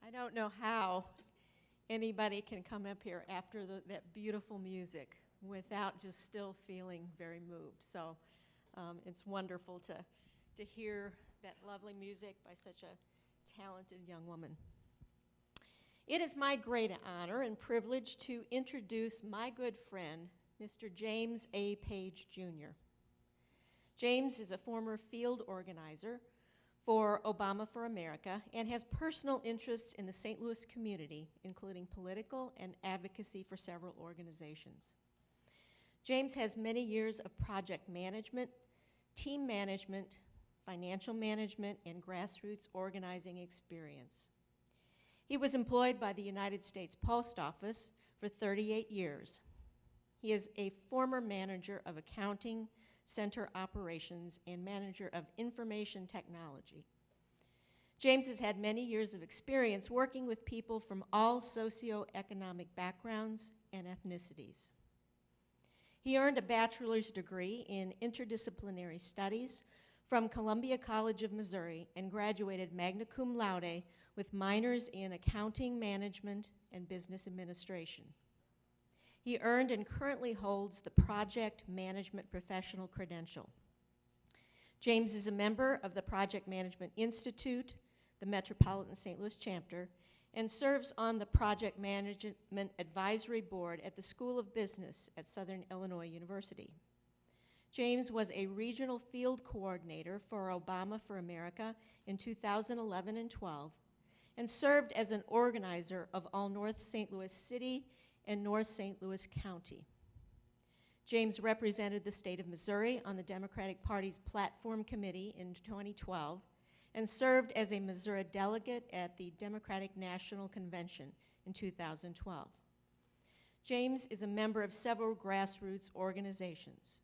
I don't know how anybody can come up here after that beautiful music without just still feeling very moved. So it's wonderful to hear that lovely music by such a talented young woman. It is my great honor and privilege to introduce my good friend, Mr. James A. Page, Jr. James is a former field organizer for Obama for America and has personal interest in the St. Louis community, including political and advocacy for several organizations. James has many years of project management, team management, financial management, and grassroots organizing experience. He was employed by the United States Post Office for 38 years. He is a former manager of accounting, center operations, and manager of information technology. James has had many years of experience working with people from all socioeconomic backgrounds and ethnicities. He earned a bachelor's degree in interdisciplinary studies from Columbia College of Missouri and graduated magna cum laude with minors in accounting management and business administration. He earned and currently holds the Project Management Professional Credential. James is a member of the Project Management Institute, the Metropolitan St. Louis chapter, and serves on the Project Management Advisory Board at the School of Business at Southern Illinois University. James was a regional field coordinator for Obama for America in 2011 and 12, and served as an organizer of all North St. Louis City and North St. Louis County. James represented the state of Missouri on the Democratic Party's Platform Committee in 2012 and served as a Missouri delegate at the Democratic National Convention in 2012. James is a member of several grassroots organizations: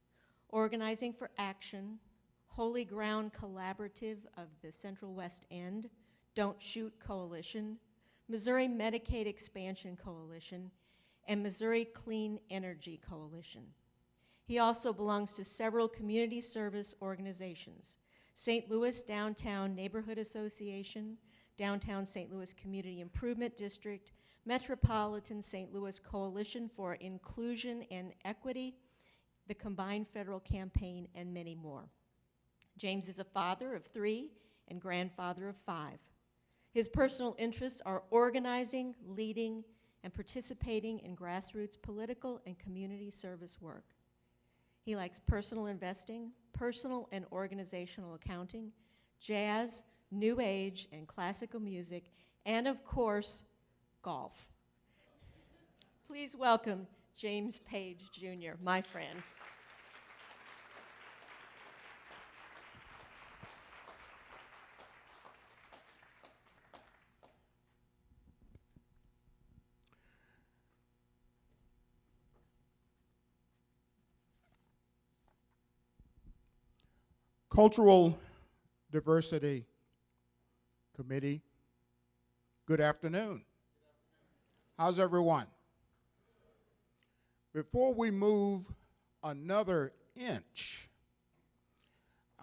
Organizing for Action, Holy Ground Collaborative of the Central West End, Don't Shoot Coalition, Missouri Medicaid Expansion Coalition, and Missouri Clean Energy Coalition. He also belongs to several community service organizations: St. Louis Downtown Neighborhood Association, Downtown St. Louis Community Improvement District, Metropolitan St. Louis Coalition for Inclusion and Equity, the Combined Federal Campaign, and many more. James is a father of 3 and grandfather of 5. His personal interests are organizing, leading, and participating in grassroots political and community service work. He likes personal investing, personal and organizational accounting, jazz, new age, and classical music, and of course, golf. Please welcome James Page Jr., my friend. Cultural Diversity Committee, good afternoon. How's everyone? Before we move another inch,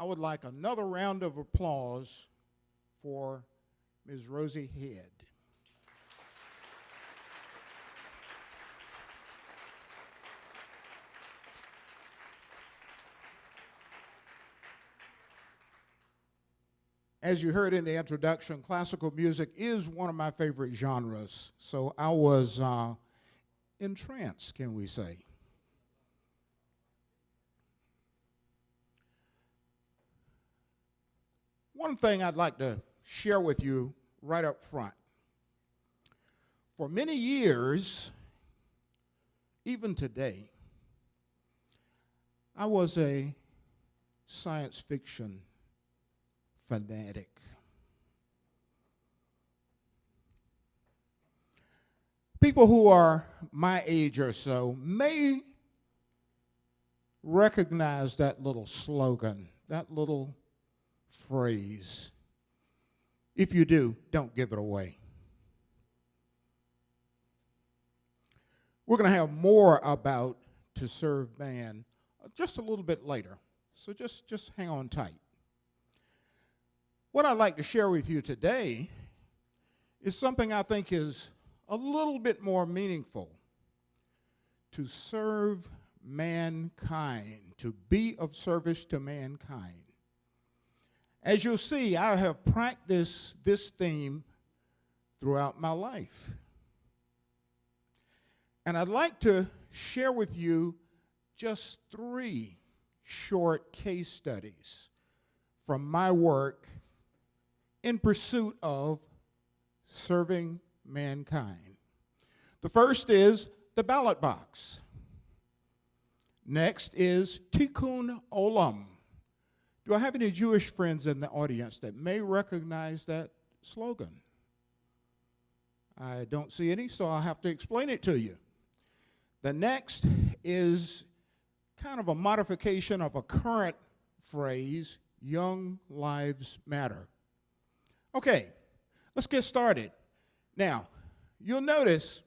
I would like another round of applause for Ms. Rosie Head. As you heard in the introduction, classical music is one of my favorite genres. So I was entranced, can we say. One thing I'd like to share with you right up front. For many years, even today, I was a science fiction fanatic. People who are my age or so may recognize that little slogan, that little phrase. If you do, don't give it away. We're going to have more about To Serve Man just a little bit later, so just hang on tight. What I'd like to share with you today is something I think is a little bit more meaningful. To serve mankind, to be of service to mankind. As you'll see, I have practiced this theme throughout my life. And I'd like to share with you just 3 short case studies from my work in pursuit of serving mankind. The first is the ballot box. Next is Tikkun Olam. Do I have any Jewish friends in the audience that may recognize that slogan? I don't see any, so I'll have to explain it to you. The next is kind of a modification of a current phrase, Young Lives Matter. Okay, let's get started. Now, you'll notice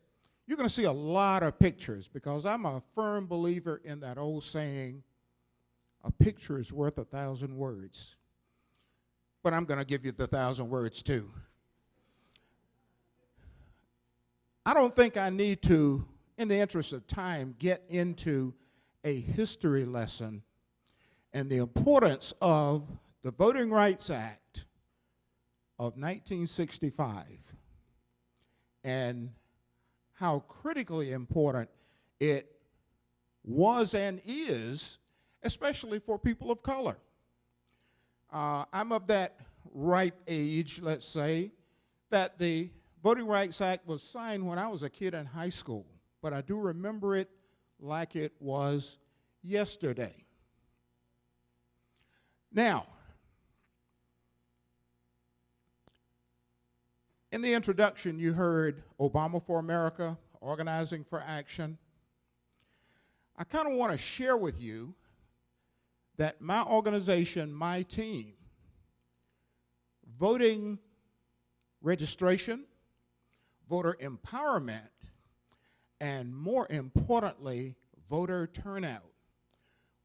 you're going to see a lot of pictures because I'm a firm believer in that old saying, a picture is worth 1,000 words. But I'm going to give you the 1,000 words too. I don't think I need to, in the interest of time, get into a history lesson and the importance of the Voting Rights Act of 1965 and how critically important it was and is, especially for people of color. I'm of that ripe age, let's say, that the Voting Rights Act was signed when I was a kid in high school, but I do remember it like it was yesterday. Now, in the introduction, you heard Obama for America, Organizing for Action. I kind of want to share with you that my organization, my team, voting registration, voter empowerment, and more importantly, voter turnout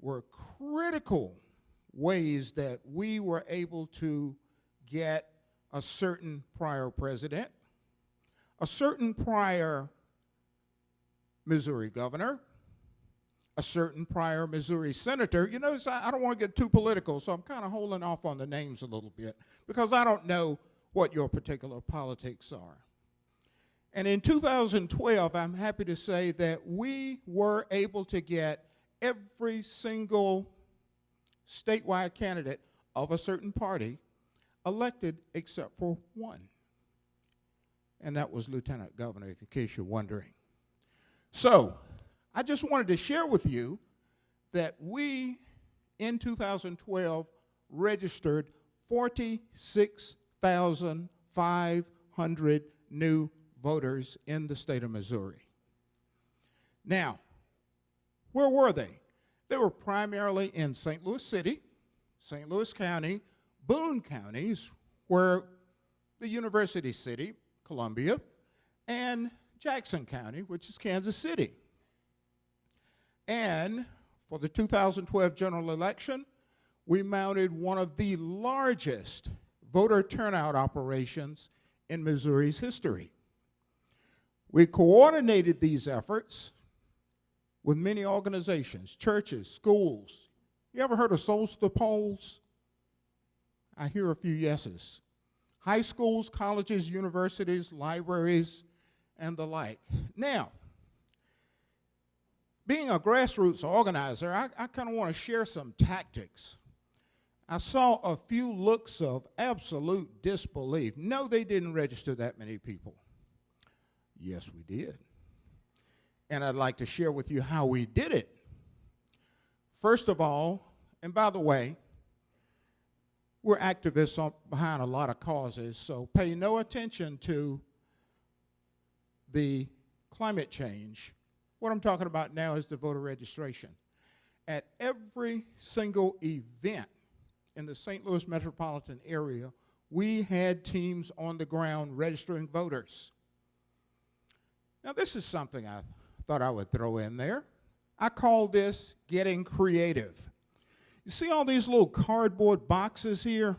were critical ways that we were able to get a certain prior president, a certain prior Missouri governor, a certain prior Missouri senator. You notice I don't want to get too political, so I'm kind of holding off on the names a little bit because I don't know what your particular politics are. And in 2012, I'm happy to say that we were able to get every single statewide candidate of a certain party elected except for one. And that was Lieutenant Governor, in case you're wondering. So I just wanted to share with you that we, in 2012, registered 46,500 new voters in the state of Missouri. Now, where were they? They were primarily in St. Louis City, St. Louis County, Boone counties, where the University City, Columbia, and Jackson County, which is Kansas City. And for the 2012 general election, we mounted one of the largest voter turnout operations in Missouri's history. We coordinated these efforts with many organizations, churches, schools. You ever heard of Souls to the Polls? I hear a few yeses. High schools, colleges, universities, libraries, and the like. Now, being a grassroots organizer, I kind of want to share some tactics. I saw a few looks of absolute disbelief. No, they didn't register that many people. Yes, we did. And I'd like to share with you how we did it. First of all, and by the way, we're activists behind a lot of causes, so pay no attention to the climate change. What I'm talking about now is the voter registration. At every single event in the St. Louis metropolitan area, we had teams on the ground registering voters. Now, this is something I thought I would throw in there. I call this getting creative. You see all these little cardboard boxes here?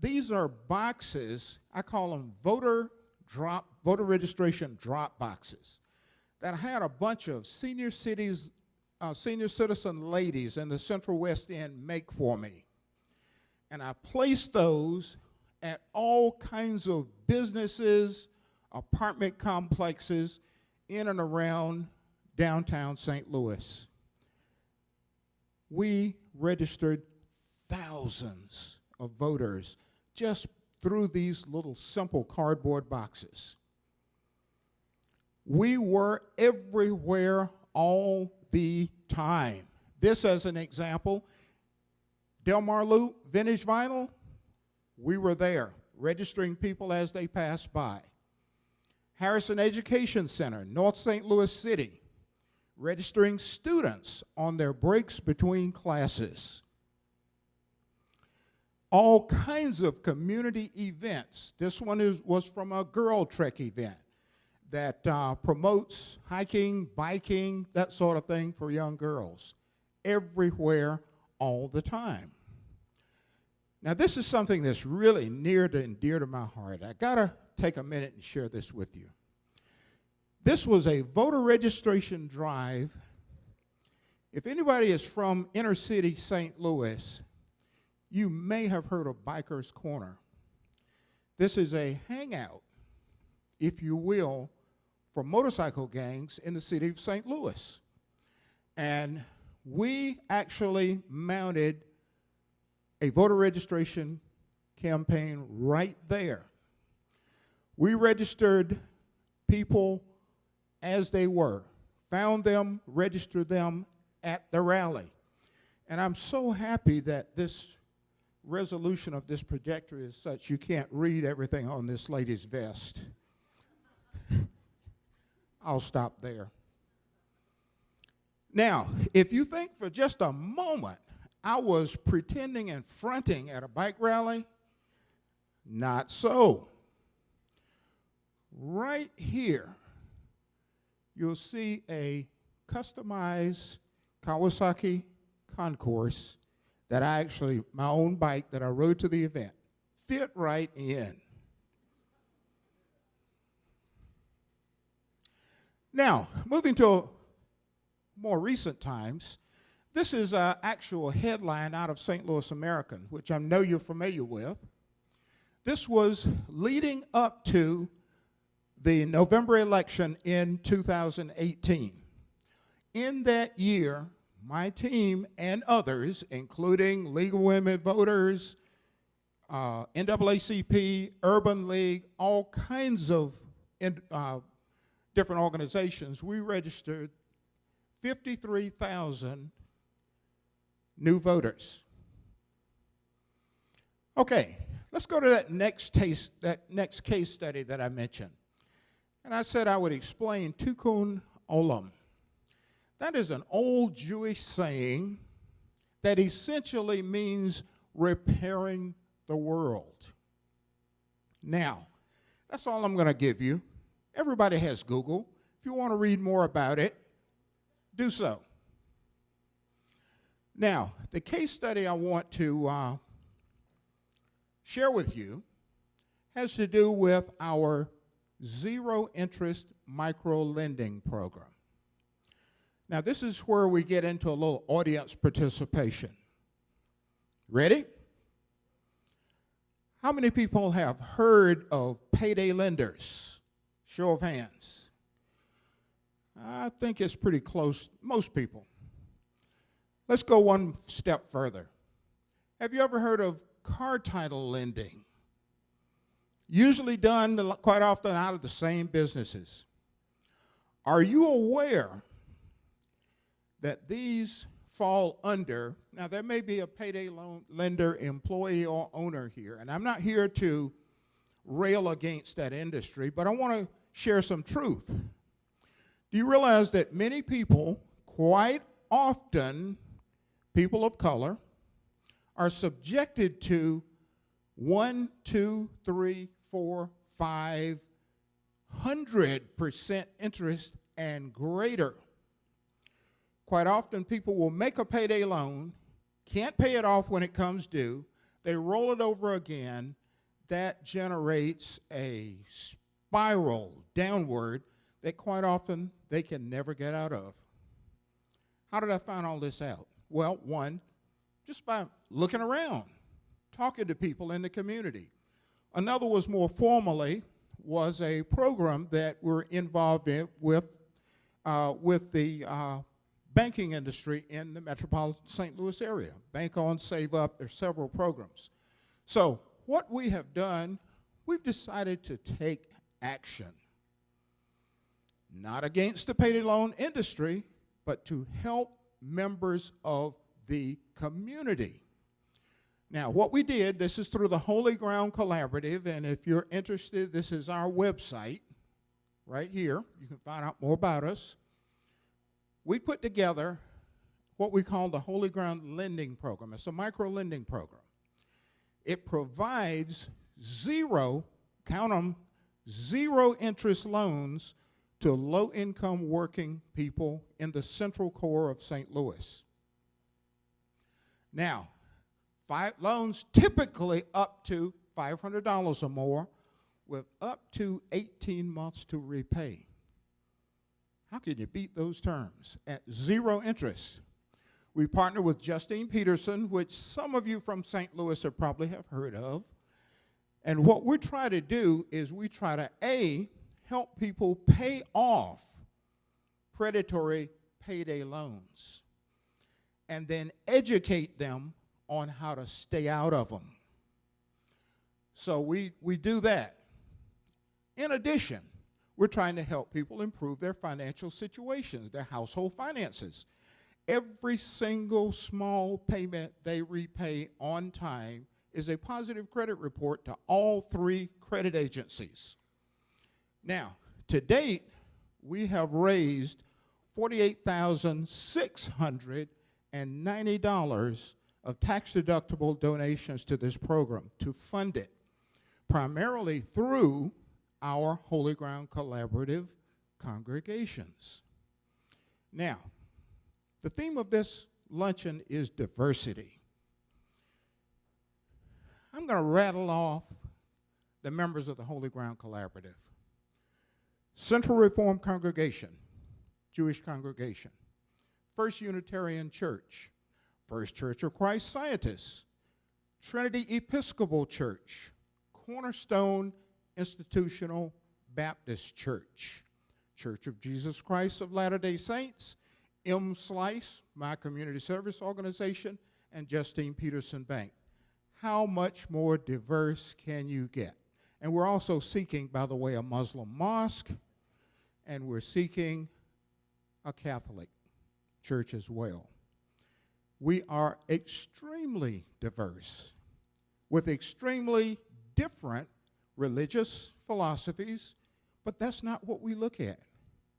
These are boxes, I call them voter registration drop boxes, that had a bunch of senior citizen ladies in the Central West End make for me. And I placed those at all kinds of businesses, apartment complexes in and around downtown St. Louis. We registered thousands of voters just through these little simple cardboard boxes. We were everywhere all the time. This as an example, Del Mar Loop Vintage Vinyl, we were there registering people as they passed by. Harrison Education Center, North St. Louis City, registering students on their breaks between classes. All kinds of community events. This one was from a Girl Trek event that promotes hiking, biking, that sort of thing for young girls. Everywhere, all the time. Now, this is something that's really near and dear to my heart. I gotta take a minute and share this with you. This was a voter registration drive. If anybody is from inner city St. Louis, you may have heard of Biker's Corner. This is a hangout, if you will, for motorcycle gangs in the city of St. Louis. And we actually mounted a voter registration campaign right there. We registered people as they were, found them, registered them at the rally. And I'm so happy that this resolution of this projector is such you can't read everything on this lady's vest. I'll stop there. Now, if you think for just a moment I was pretending and fronting at a bike rally, not so. Right here, you'll see a customized Kawasaki Concourse that my own bike that I rode to the event, fit right in. Now, moving to more recent times, this is an actual headline out of St. Louis American, which I know you're familiar with. This was leading up to the November election in 2018. In that year, my team and others, including League of Women Voters, NAACP, Urban League, all kinds of different organizations, we registered 53,000 new voters. Okay, let's go to that next case study that I mentioned. And I said I would explain Tikkun Olam. That is an old Jewish saying that essentially means repairing the world. Now, that's all I'm going to give you. Everybody has Google. If you want to read more about it, do so. Now, the case study I want to share with you has to do with our zero interest micro lending program. Now, this is where we get into a little audience participation. Ready? How many people have heard of payday lenders? Show of hands. I think it's pretty close, most people. Let's go one step further. Have you ever heard of car title lending? Usually done quite often out of the same businesses. Are you aware that these fall under, now there may be a payday loan lender, employee, or owner here, and I'm not here to rail against that industry, but I want to share some truth. Do you realize that many people, quite often people of color, are subjected to 1, 2, 3, 4, 500% interest and greater? Quite often people will make a payday loan, can't pay it off when it comes due, they roll it over again. That generates a spiral downward that quite often they can never get out of. How did I find all this out? Well, one, just by looking around, talking to people in the community. Another was more formally, was a program that we're involved in with the banking industry in the metropolitan St. Louis area. Bank On, Save Up, there's several programs. So what we have done, we've decided to take action. Not against the payday loan industry, but to help members of the community. Now, what we did, this is through the Holy Ground Collaborative, and if you're interested, this is our website right here. You can find out more about us. We put together what we call the Holy Ground Lending Program. It's a micro lending program. It provides zero, count them, zero interest loans to low-income working people in the central core of St. Louis. Now, loans typically up to $500 or more with up to 18 months to repay. How can you beat those terms at zero interest? We partner with Justine Peterson, which some of you from St. Louis have probably have heard of. And what we try to do is we try to, A, help people pay off predatory payday loans and then educate them on how to stay out of them. So we do that. In addition, we're trying to help people improve their financial situations, their household finances. Every single small payment they repay on time is a positive credit report to all 3 credit agencies. Now, to date, we have raised $48,690 of tax-deductible donations to this program to fund it, primarily through our Holy Ground Collaborative congregations. Now, the theme of this luncheon is diversity. I'm going to rattle off the members of the Holy Ground Collaborative. Central Reformed Congregation, Jewish congregation. First Unitarian Church, First Church of Christ Scientists, Trinity Episcopal Church, Cornerstone Institutional Baptist Church, Church of Jesus Christ of Latter-day Saints, M-Slice, my community service organization, and Justine Peterson Bank. How much more diverse can you get? And we're also seeking, by the way, a Muslim mosque, and we're seeking a Catholic church as well. We are extremely diverse with extremely different religious philosophies, but that's not what we look at.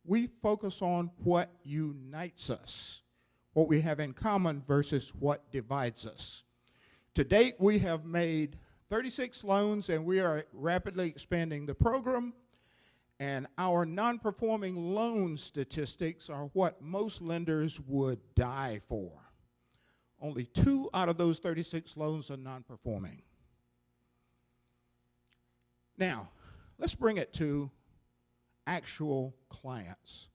We focus on what unites us, what we have in common versus what divides us. To date, we have made 36 loans, and we are rapidly expanding the program. And our non-performing loan statistics are what most lenders would die for. Only 2 out of those 36 loans are non-performing. Now, let's bring it to actual clients.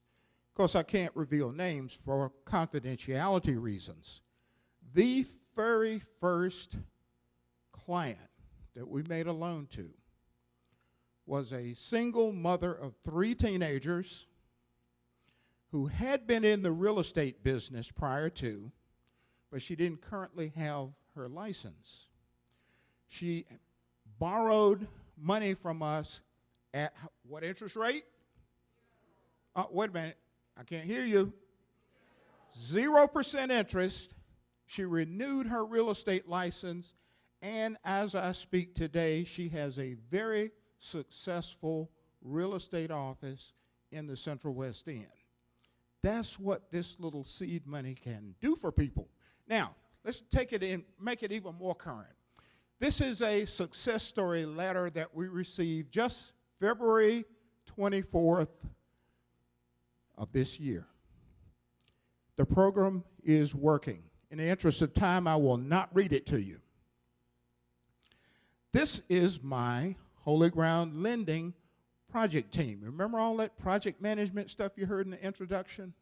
Of course, I can't reveal names for confidentiality reasons. The very first client that we made a loan to was a single mother of 3 teenagers who had been in the real estate business prior to, but she didn't currently have her license. She borrowed money from us at what interest rate? Wait a minute, I can't hear you. 0% interest. She renewed her real estate license, and as I speak today, she has a very successful real estate office in the Central West End. That's what this little seed money can do for people. Now, let's take it and make it even more current. This is a success story letter that we received just February 24th of this year. The program is working. In the interest of time, I will not read it to you. This is my Holy Ground Lending project team. Remember all that project management stuff you heard in the introduction?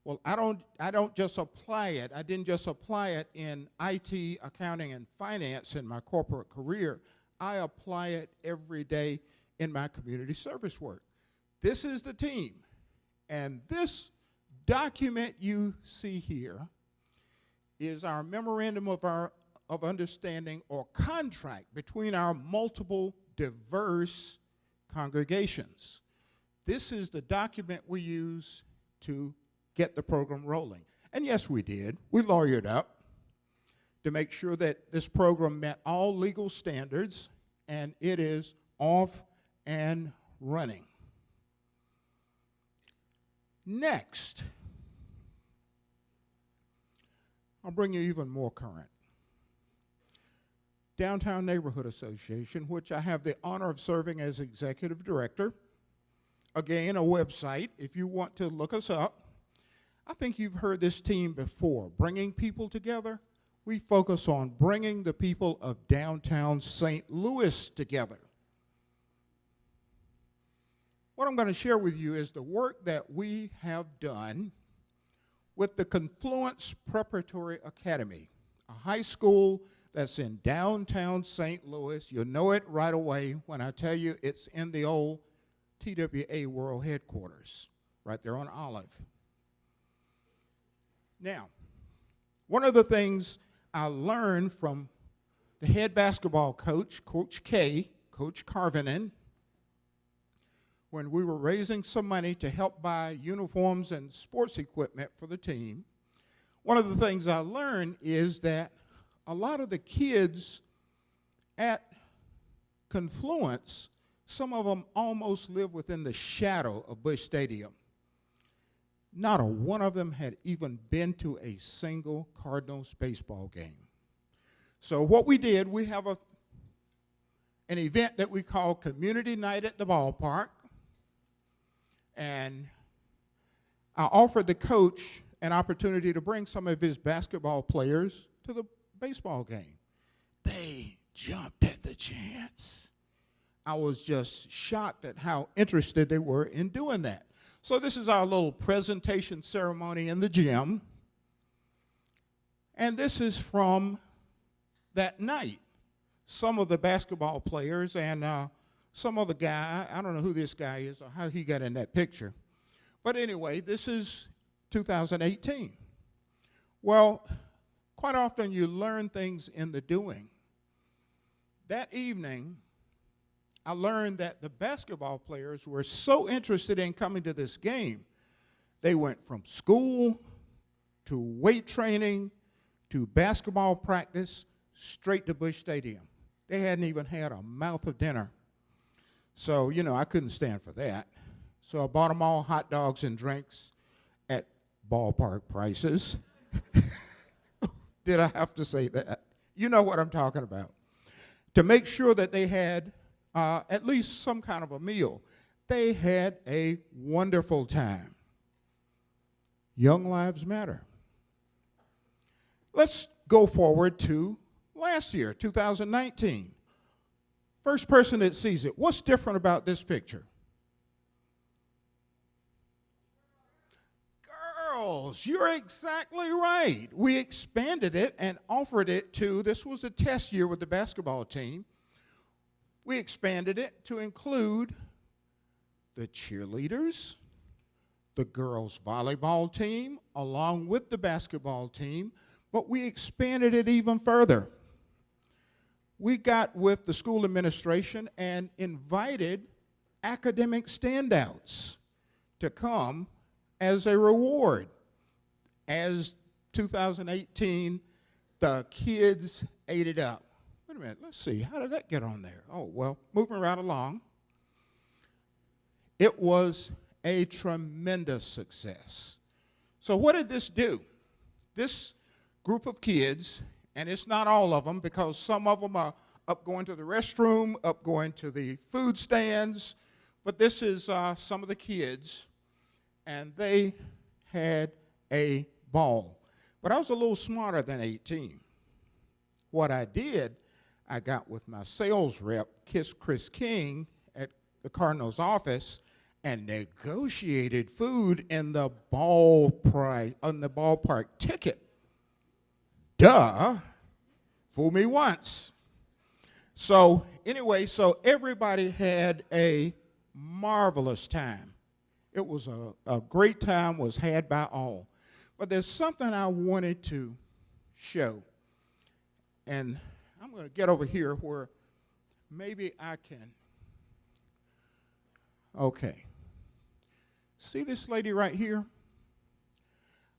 Well, I don't just apply it. I didn't just apply it in IT, accounting, and finance in my corporate career. I apply it every day in my community service work. This is the team. And this document you see here is our memorandum of understanding or contract between our multiple diverse congregations. This is the document we use to get the program rolling. And yes, we did. We lawyered up to make sure that this program met all legal standards, and it is off and running. Next, I'll bring you even more current. Downtown Neighborhood Association, which I have the honor of serving as executive director. Again, a website, if you want to look us up. I think you've heard this team before, bringing people together. We focus on bringing the people of downtown St. Louis together. What I'm going to share with you is the work that we have done with the Confluence Preparatory Academy, a high school that's in downtown St. Louis. You'll know it right away when I tell you it's in the old TWA World Headquarters, right there on Olive. Now, one of the things I learned from the head basketball coach, Coach K, Coach Carvinen, when we were raising some money to help buy uniforms and sports equipment for the team, one of the things I learned is that a lot of the kids at Confluence, some of them almost live within the shadow of Busch Stadium. Not a one of them had even been to a single Cardinals baseball game. So what we did, we have an event that we call Community Night at the Ballpark. And I offered the coach an opportunity to bring some of his basketball players to the baseball game. They jumped at the chance. I was just shocked at how interested they were in doing that. So this is our little presentation ceremony in the gym. And this is from that night. Some of the basketball players and some other guy, I don't know who this guy is or how he got in that picture. But anyway, this is 2018. Well, quite often you learn things in the doing. That evening, I learned that the basketball players were so interested in coming to this game, they went from school to weight training to basketball practice straight to Busch Stadium. They hadn't even had a mouth of dinner. So, I couldn't stand for that. So I bought them all hot dogs and drinks at ballpark prices. Did I have to say that? You know what I'm talking about. To make sure that they had at least some kind of a meal. They had a wonderful time. Young lives matter. Let's go forward to last year, 2019. First person that sees it, what's different about this picture? Girls, you're exactly right. We expanded it and offered it to, this was a test year with the basketball team. We expanded it to include the cheerleaders, the girls' volleyball team, along with the basketball team, but we expanded it even further. We got with the school administration and invited academic standouts to come as a reward. As 2018, the kids ate it up. Wait a minute, let's see, how did that get on there? Oh, well, moving right along. It was a tremendous success. So what did this do? This group of kids, and it's not all of them because some of them are up going to the restroom, up going to the food stands, but this is some of the kids, and they had a ball. But I was a little smarter than 18. What I did, I got with my sales rep, Chris King, at the Cardinals office, and negotiated food in the ball price, on the ballpark ticket. Duh, fool me once. So anyway, so everybody had a marvelous time. It was a great time, was had by all. But there's something I wanted to show. And I'm going to get over here where maybe I can. Okay. See this lady right here?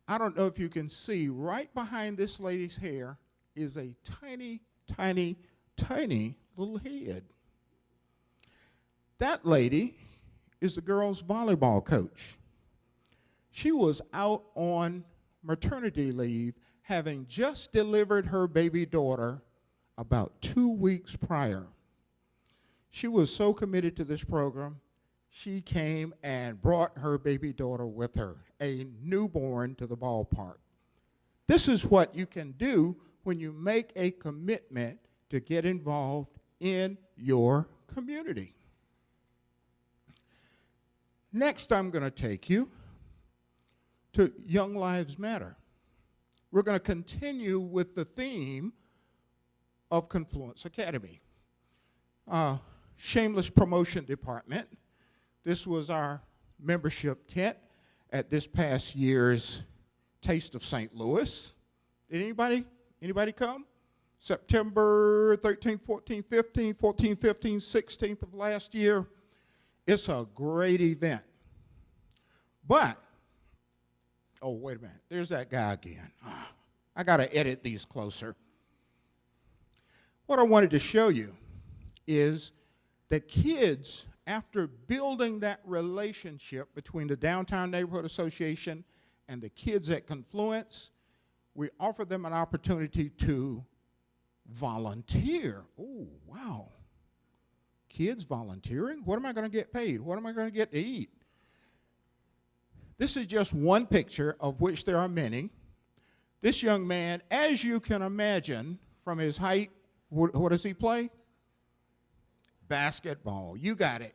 I don't know if you can see, right behind this lady's hair is a tiny, tiny, tiny little head. That lady is the girls' volleyball coach. She was out on maternity leave, having just delivered her baby daughter about 2 weeks prior. She was so committed to this program, she came and brought her baby daughter with her, a newborn, to the ballpark. This is what you can do when you make a commitment to get involved in your community. Next, I'm going to take you to Young Lives Matter. We're going to continue with the theme of Confluence Academy. Shameless promotion department. This was our membership tent at this past year's Taste of St. Louis. Did anybody come? September 13th, 14th, 15th, 14th, 15th, 16th of last year. It's a great event. But, oh, wait a minute. There's that guy again. I got to edit these closer. What I wanted to show you is the kids, after building that relationship between the Downtown Neighborhood Association and the kids at Confluence, we offered them an opportunity to volunteer. Oh, wow. Kids volunteering? What am I going to get paid? What am I going to get to eat? This is just one picture, of which there are many. This young man, as you can imagine from his height, what does he play? Basketball. You got it.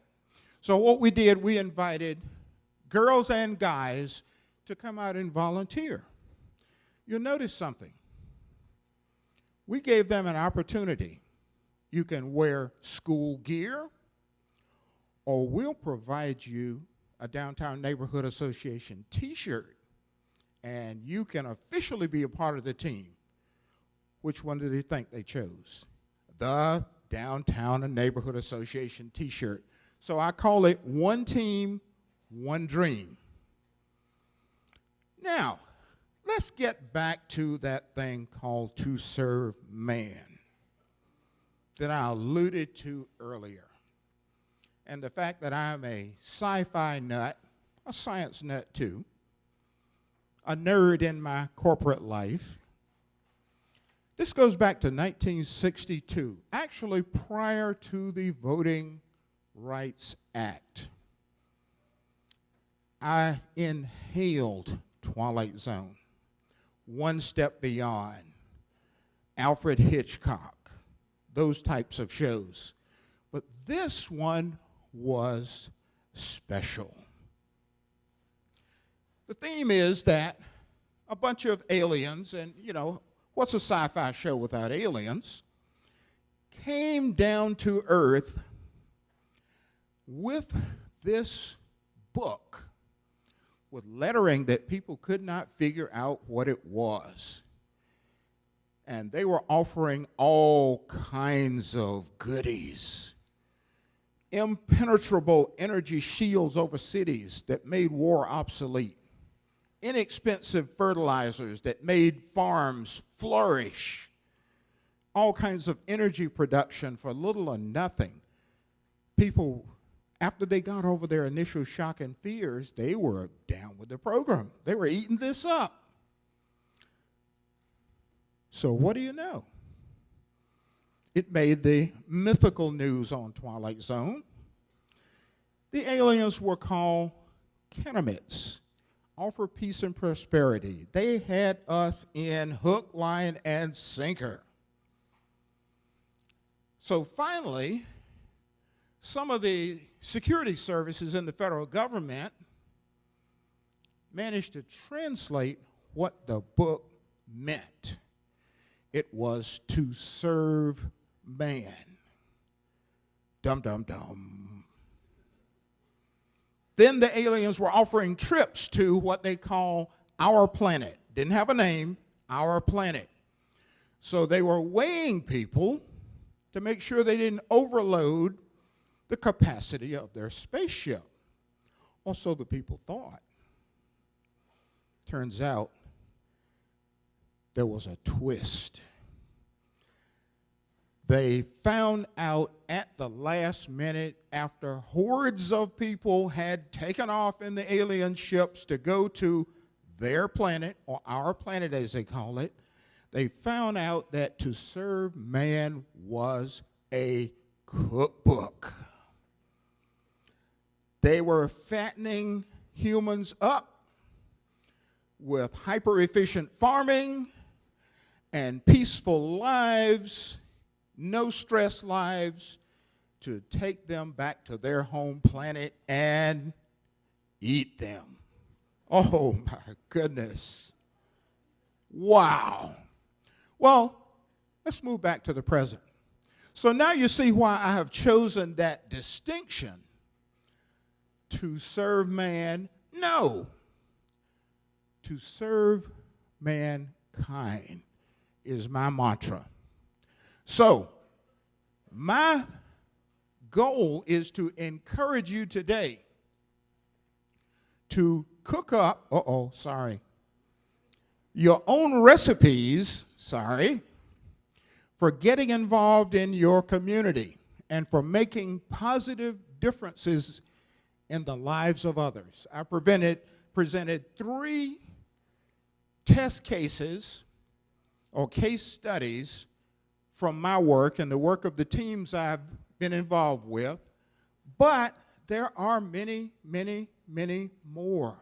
So what we did, we invited girls and guys to come out and volunteer. You'll notice something. We gave them an opportunity. You can wear school gear, or we'll provide you a Downtown Neighborhood Association t-shirt, and you can officially be a part of the team. Which one do they think they chose? The Downtown and Neighborhood Association t-shirt. So I call it One Team, One Dream. Now, let's get back to that thing called To Serve Man that I alluded to earlier. And the fact that I'm a sci-fi nut, a science nut too, a nerd in my corporate life. This goes back to 1962, actually prior to the Voting Rights Act. I inhaled Twilight Zone, One Step Beyond, Alfred Hitchcock, those types of shows. But this one was special. The theme is that a bunch of aliens, and you know, what's a sci-fi show without aliens, came down to Earth with this book with lettering that people could not figure out what it was. And they were offering all kinds of goodies. Impenetrable energy shields over cities that made war obsolete. Inexpensive fertilizers that made farms flourish. All kinds of energy production for little or nothing. People, after they got over their initial shock and fears, they were down with the program. They were eating this up. So what do you know? It made the mythical news on Twilight Zone. The aliens were called Kenemites, offer peace and prosperity. They had us in hook, line, and sinker. So finally, some of the security services in the federal government managed to translate what the book meant. It was to serve man. Dum, dum, dum. Then the aliens were offering trips to what they call our planet. Didn't have a name, our planet. So they were weighing people to make sure they didn't overload the capacity of their spaceship. Or so the people thought. Turns out there was a twist. They found out at the last minute, after hordes of people had taken off in the alien ships to go to their planet, or our planet as they call it, they found out that to serve man was a cookbook. They were fattening humans up with hyper-efficient farming and peaceful lives, no stress lives, to take them back to their home planet and eat them. Oh my goodness. Wow. Well, let's move back to the present. So now you see why I have chosen that distinction. To serve man, no. To serve mankind is my mantra. So, my goal is to encourage you today to cook up, your own recipes, for getting involved in your community and for making positive differences in the lives of others. I presented 3 test cases or case studies from my work and the work of the teams I've been involved with, but there are many, many, many more.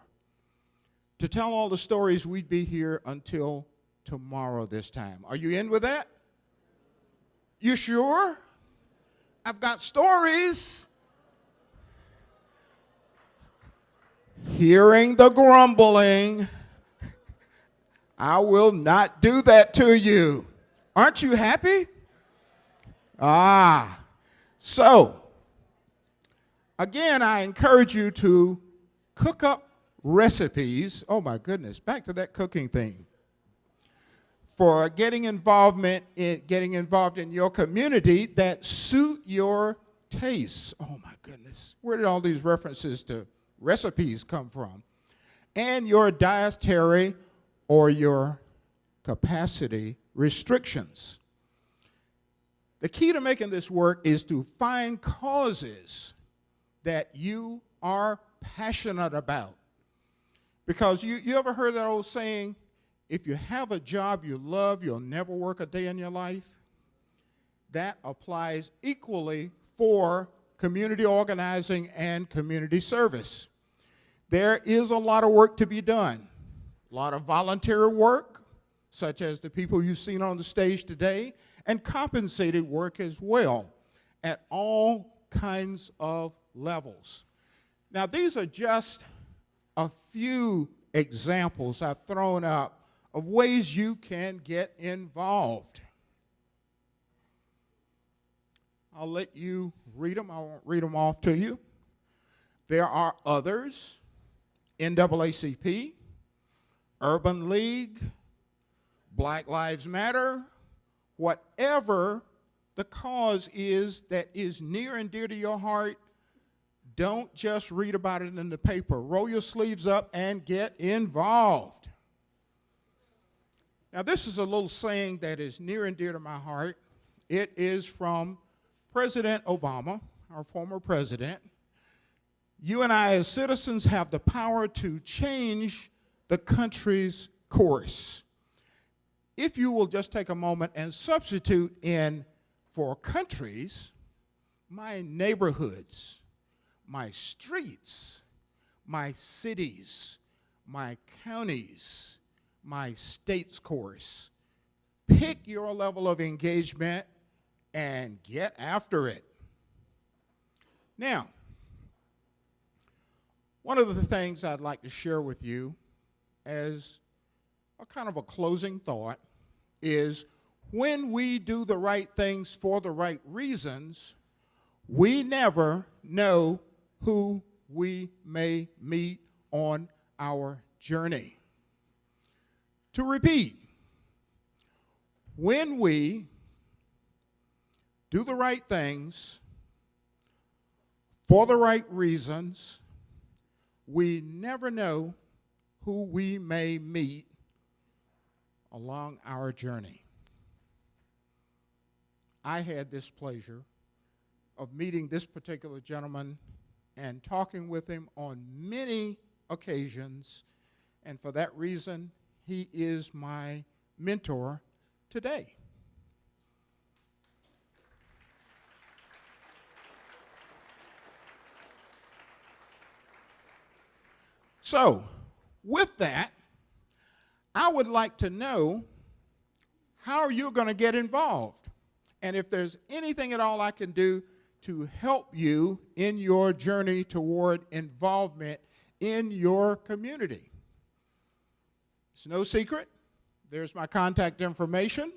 To tell all the stories, we'd be here until tomorrow this time. Are you in with that? You sure? I've got stories. Hearing the grumbling, I will not do that to you. Aren't you happy? So, again, I encourage you to cook up recipes. Oh my goodness, back to that cooking thing. For getting involved in your community that suit your tastes. Oh my goodness, where did all these references to recipes come from? And your dietary or your capacity restrictions. The key to making this work is to find causes that you are passionate about. Because you ever heard that old saying, if you have a job you love, you'll never work a day in your life? That applies equally for community organizing and community service. There is a lot of work to be done. A lot of volunteer work, such as the people you've seen on the stage today, and compensated work as well at all kinds of levels. Now, these are just a few examples I've thrown up of ways you can get involved. I'll let you read them. I won't read them off to you. There are others: NAACP, Urban League, Black Lives Matter, whatever the cause is that is near and dear to your heart. Don't just read about it in the paper. Roll your sleeves up and get involved. Now, this is a little saying that is near and dear to my heart. It is from President Obama, our former president. You and I, as citizens, have the power to change the country's course. If you will just take a moment and substitute in for countries, my neighborhoods, my streets, my cities, my counties, my state's course. Pick your level of engagement and get after it. Now, one of the things I'd like to share with you as a kind of a closing thought is when we do the right things for the right reasons, we never know who we may meet on our journey. To repeat, when we do the right things for the right reasons, we never know who we may meet along our journey. I had this pleasure of meeting this particular gentleman and talking with him on many occasions, and for that reason, he is my mentor today. So, with that, I would like to know how you're going to get involved, and if there's anything at all I can do to help you in your journey toward involvement in your community. It's no secret. There's my contact information.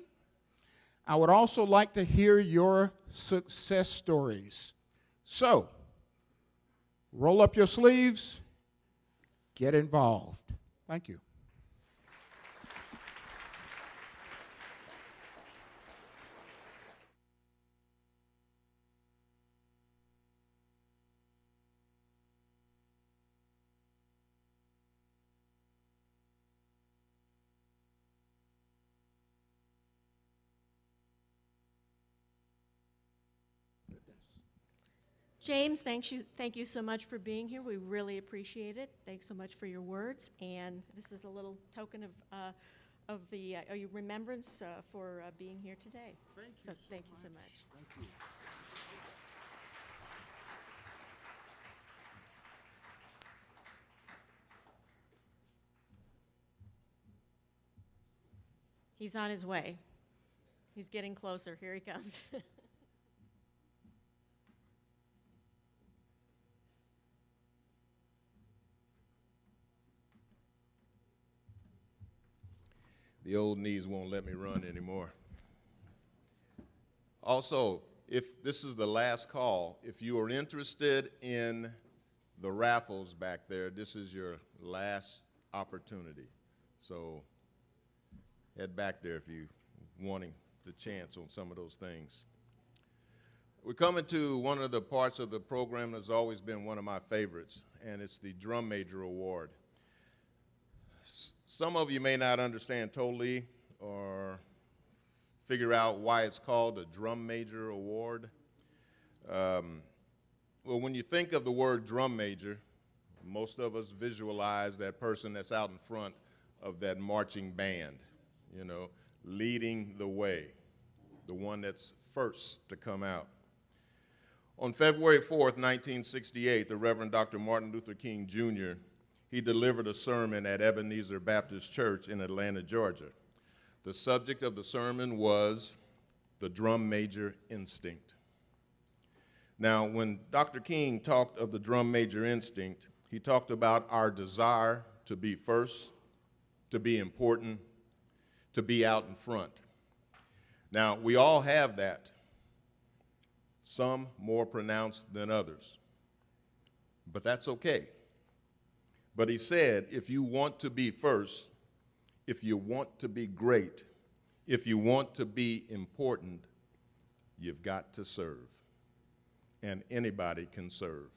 I would also like to hear your success stories. So, roll up your sleeves, get involved. Thank you. James, thank you so much for being here. We really appreciate it. Thanks so much for your words. And this is a little token of the your remembrance for being here today. Thank you so much. Thank you. He's on his way. He's getting closer. Here he comes. The old knees won't let me run anymore. Also, if this is the last call, if you are interested in the raffles back there, this is your last opportunity. So head back there if you're wanting the chance on some of those things. We're coming to one of the parts of the program that's always been one of my favorites, and it's the Drum Major Award. Some of you may not understand totally or figure out why it's called a Drum Major Award. Well, when you think of the word drum major, most of us visualize that person that's out in front of that marching band, you know, leading the way, the one that's first to come out. On February 4th, 1968, the Reverend Dr. Martin Luther King, Jr., he delivered a sermon at Ebenezer Baptist Church in Atlanta, Georgia. The subject of the sermon was the drum major instinct. Now, when Dr. King talked of the drum major instinct, he talked about our desire to be first, to be important, to be out in front. Now, we all have that, some more pronounced than others, but that's okay. But he said, if you want to be first, if you want to be great, if you want to be important, you've got to serve. And anybody can serve.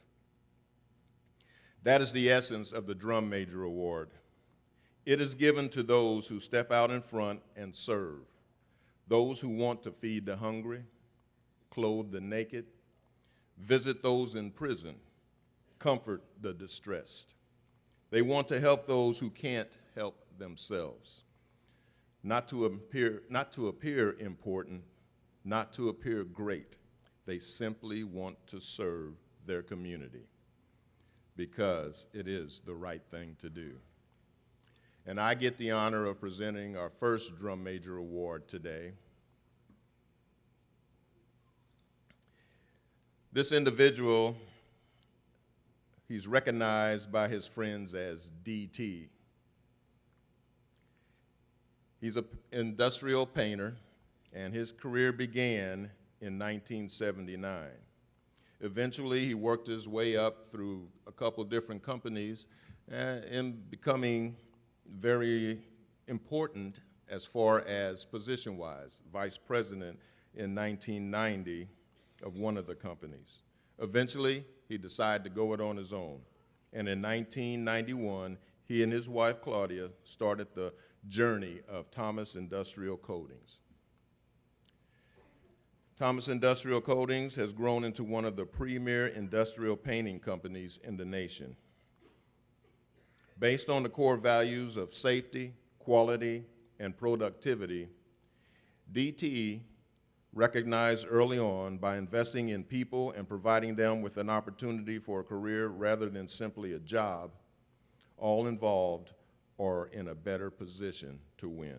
That is the essence of the Drum Major Award. It is given to those who step out in front and serve, those who want to feed the hungry, clothe the naked, visit those in prison, comfort the distressed. They want to help those who can't help themselves, not to appear important, not to appear great. They simply want to serve their community because it is the right thing to do. And I get the honor of presenting our first Drum Major Award today. This individual, he's recognized by his friends as DT. He's an industrial painter, and his career began in 1979. Eventually, he worked his way up through a couple different companies and becoming very important as far as position-wise, vice president in 1990 of one of the companies. Eventually, he decided to go it on his own. And in 1991, he and his wife, Claudia, started the journey of Thomas Industrial Coatings. Thomas Industrial Coatings has grown into one of the premier industrial painting companies in the nation. Based on the core values of safety, quality, and productivity, DT recognized early on by investing in people and providing them with an opportunity for a career rather than simply a job, all involved are in a better position to win.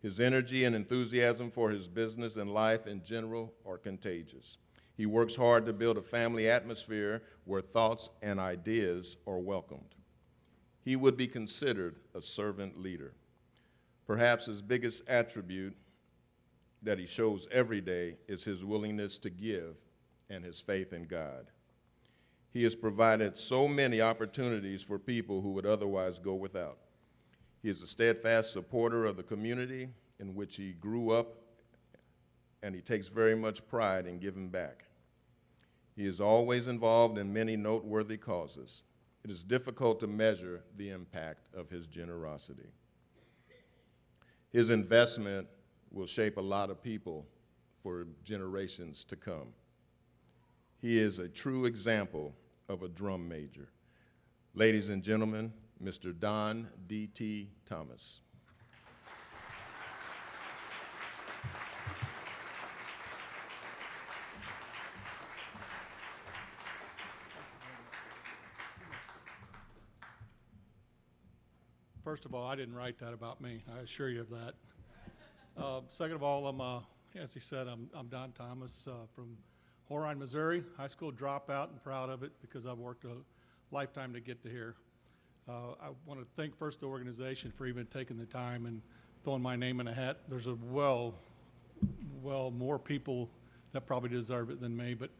His energy and enthusiasm for his business and life in general are contagious. He works hard to build a family atmosphere where thoughts and ideas are welcomed. He would be considered a servant leader. Perhaps his biggest attribute that he shows every day is his willingness to give and his faith in God. He has provided so many opportunities for people who would otherwise go without. He is a steadfast supporter of the community in which he grew up, and he takes very much pride in giving back. He is always involved in many noteworthy causes. It is difficult to measure the impact of his generosity. His investment will shape a lot of people for generations to come. He is a true example of a drum major. Ladies and gentlemen, Mr. Don D.T. Thomas. First of all, I didn't write that about me. I assure you of that. Second of all, as he said, I'm Don Thomas from Horine, Missouri. High school dropout and proud of it because I've worked a lifetime to get to here. I want to thank first the organization for even taking the time and throwing my name in a hat. There's well more people that probably deserve it than me, but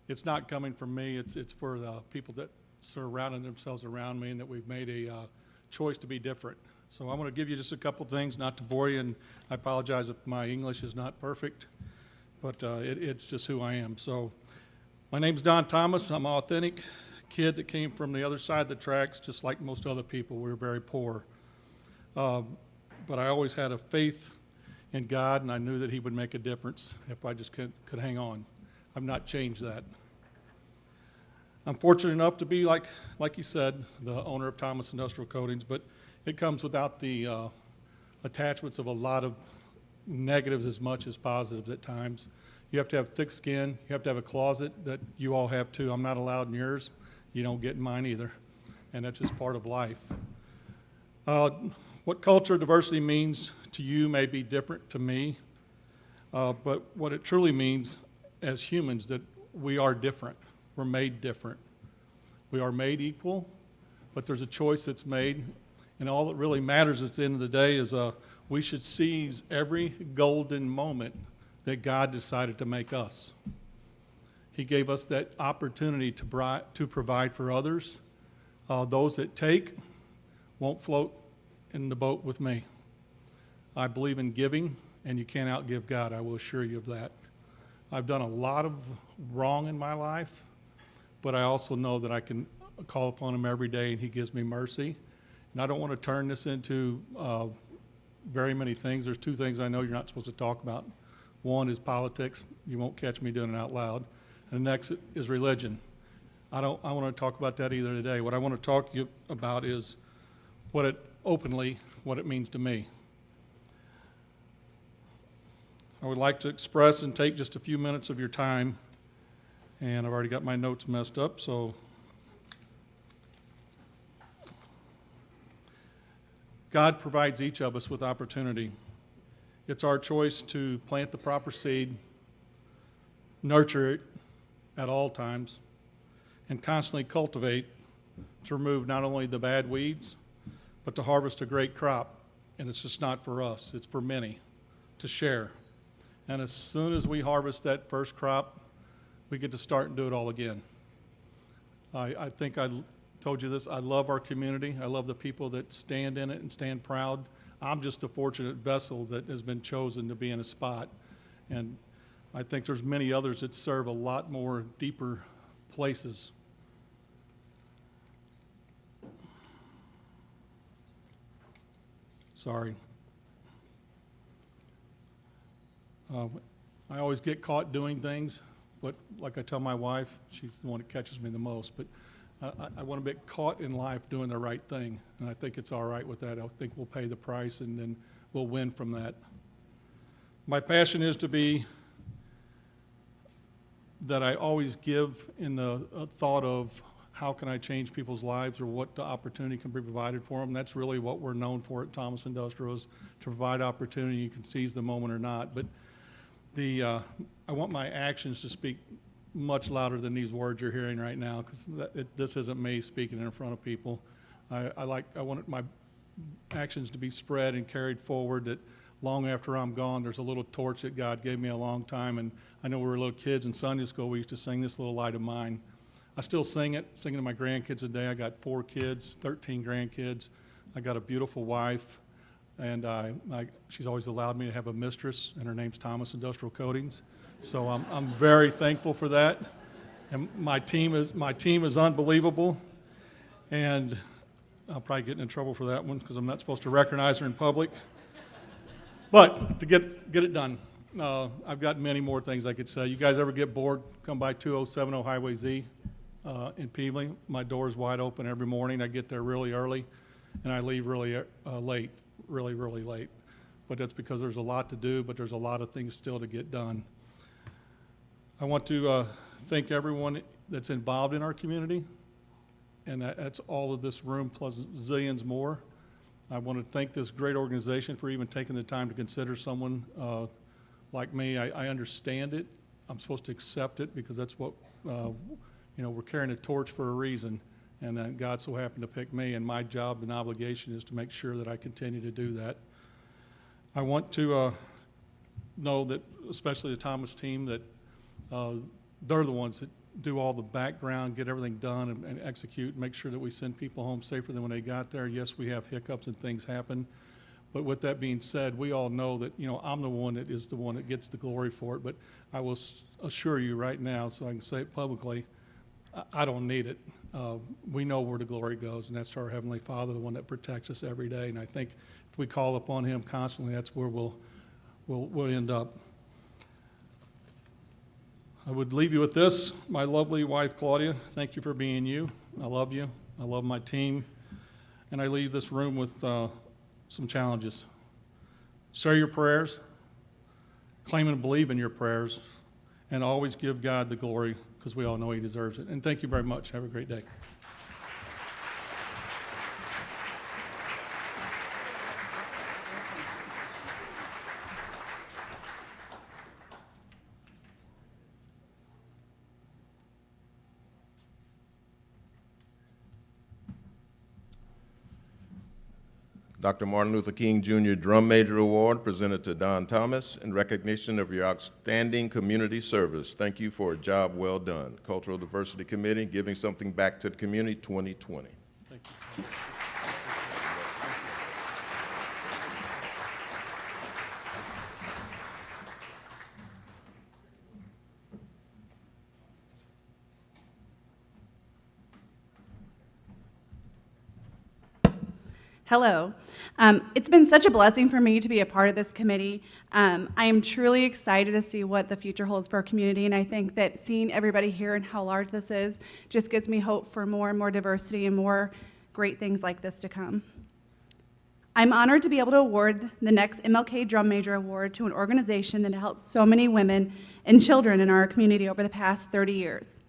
it's not coming from me. It's for the people that surrounded themselves around me and that we've made a choice to be different. So I want to give you just a couple things, not to bore you, and I apologize if my English is not perfect, but it's just who I am. So my name's Don Thomas. I'm an authentic kid that came from the other side of the tracks, just like most other people. We were very poor. But I always had a faith in God, and I knew that he would make a difference if I just could hang on. I've not changed that. I'm fortunate enough to be, like you said, the owner of Thomas Industrial Coatings, but it comes without the attachments of a lot of negatives as much as positives at times. You have to have thick skin. You have to have a closet that you all have too. I'm not allowed in yours. You don't get in mine either. And that's just part of life. What cultural diversity means to you may be different to me, but what it truly means as humans, that we are different. We're made different. We are made equal, but there's a choice that's made, and all that really matters at the end of the day is we should seize every golden moment that God decided to make us. He gave us that opportunity to provide for others. Those that take won't float in the boat with me. I believe in giving, and you can't outgive God, I will assure you of that. I've done a lot of wrong in my life, but I also know that I can call upon him every day, and he gives me mercy. And I don't want to turn this into very many things. There's two things I know you're not supposed to talk about. One is politics. You won't catch me doing it out loud. And the next is religion. I want to talk about that either today. What I want to talk to you about is what it means to me. I would like to express and take just a few minutes of your time, and I've already got my notes messed up, so God provides each of us with opportunity. It's our choice to plant the proper seed, nurture it at all times, and constantly cultivate to remove not only the bad weeds, but to harvest a great crop. And it's just not for us, it's for many to share. And as soon as we harvest that first crop, we get to start and do it all again. I think I told you this, I love our community. I love the people that stand in it and stand proud. I'm just a fortunate vessel that has been chosen to be in a spot. And I think there's many others that serve a lot more deeper places. Sorry. I always get caught doing things, but like I tell my wife, she's the one that catches me the most, but I want to be caught in life doing the right thing, and I think it's all right with that. I think we'll pay the price, and then we'll win from that. My passion is to be that I always give in the thought of how can I change people's lives or what the opportunity can be provided for them. That's really what we're known for at Thomas Industrial, is to provide opportunity. You can seize the moment or not, but I want my actions to speak much louder than these words you're hearing right now, because this isn't me speaking in front of people. I want my actions to be spread and carried forward, that long after I'm gone, there's a little torch that God gave me a long time. And I know when we were little kids in Sunday school, we used to sing This Little Light of Mine. I still sing it, singing to my grandkids today. I got 4 kids, 13 grandkids. I got a beautiful wife, and she's always allowed me to have a mistress, and her name's Thomas Industrial Coatings. So I'm very thankful for that. And my team is unbelievable, and I'll probably get in trouble for that one because I'm not supposed to recognize her in public. But to get it done, I've got many more things I could say. You guys ever get bored, come by 2070 Highway Z in Peebly. My door is wide open every morning. I get there really early, and I leave really late, really late. But that's because there's a lot to do, but there's a lot of things still to get done. I want to thank everyone that's involved in our community, and that's all of this room plus zillions more. I want to thank this great organization for even taking the time to consider someone like me. I understand it. I'm supposed to accept it because that's what, we're carrying a torch for a reason, and God so happened to pick me, and my job and obligation is to make sure that I continue to do that. I want to know that, especially the Thomas team, that they're the ones that do all the background, get everything done, and execute, make sure that we send people home safer than when they got there. Yes, we have hiccups and things happen, but with that being said, we all know that, I'm the one that is the one that gets the glory for it, but I will assure you right now, so I can say it publicly, I don't need it. We know where the glory goes, and that's to our Heavenly Father, the one that protects us every day, and I think if we call upon Him constantly, that's where we'll end up. I would leave you with this. My lovely wife, Claudia, thank you for being you. I love you. I love my team. And I leave this room with some challenges. Say your prayers, claim and believe in your prayers, and always give God the glory because we all know He deserves it. And thank you very much. Have a great day. Dr. Martin Luther King Jr. Drum Major Award presented to Don Thomas in recognition of your outstanding community service. Thank you for a job well done. Cultural Diversity Committee, Giving Something Back to the Community 2020. Thank you so much. Hello. It's been such a blessing for me to be a part of this committee. I am truly excited to see what the future holds for our community, and I think that seeing everybody here and how large this is just gives me hope for more and more diversity and more great things like this to come. I'm honored to be able to award the next MLK Drum Major Award to an organization that helped so many women and children in our community over the past 30 years.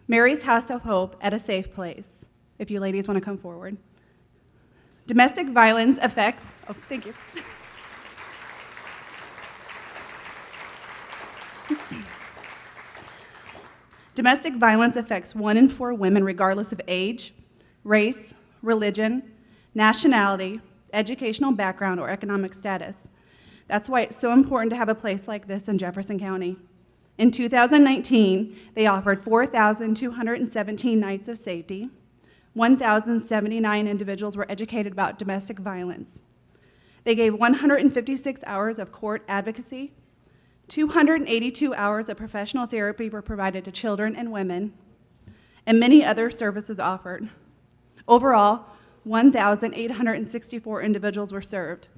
Mary's House of Hope at a Safe Place. If you ladies want to come forward. Domestic violence affects, oh, thank you. Domestic violence affects 1 in 4 women regardless of age, race, religion, nationality, educational background, or economic status. That's why it's so important to have a place like this in Jefferson County. In 2019, they offered 4,217 nights of safety. 1,079 individuals were educated about domestic violence. They gave 156 hours of court advocacy, 282 hours of professional therapy were provided to children and women, and many other services offered. Overall, 1,864 individuals were served,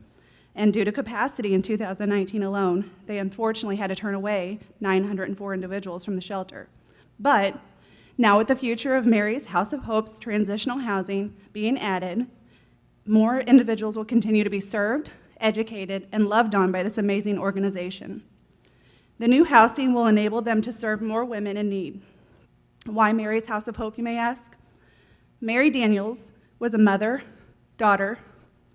and due to capacity in 2019 alone, they unfortunately had to turn away 904 individuals from the shelter. But now with the future of Mary's House of Hope's transitional housing being added, more individuals will continue to be served, educated, and loved on by this amazing organization. The new housing will enable them to serve more women in need. Why Mary's House of Hope, you may ask? Mary Daniels was a mother, daughter,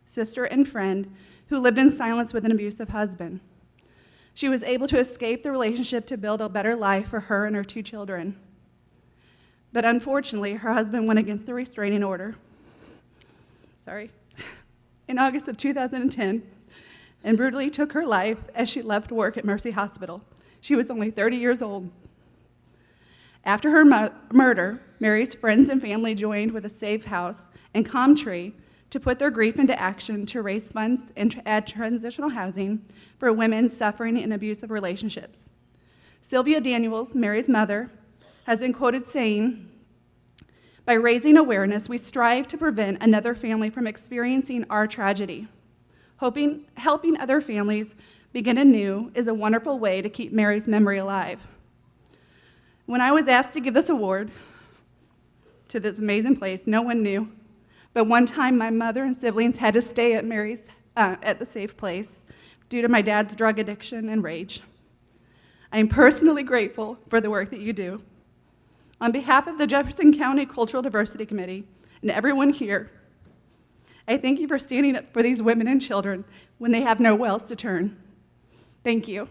sister, and friend who lived in silence with an abusive husband. She was able to escape the relationship to build a better life for her and her 2 children. But unfortunately, her husband went against the restraining order. In August of 2010, and brutally took her life as she left work at Mercy Hospital. She was only 30 years old. After her murder, Mary's friends and family joined with a Safe House and Calm Tree to put their grief into action to raise funds and add transitional housing for women suffering in abusive relationships. Sylvia Daniels, Mary's mother, has been quoted saying, "By raising awareness, we strive to prevent another family from experiencing our tragedy. Helping other families begin anew is a wonderful way to keep Mary's memory alive." When I was asked to give this award to this amazing place, no one knew. But one time, my mother and siblings had to stay at Mary's at the Safe Place due to my dad's drug addiction and rage. I am personally grateful for the work that you do. On behalf of the Jefferson County Cultural Diversity Committee and everyone here, I thank you for standing up for these women and children when they have nowhere else to turn. Thank you.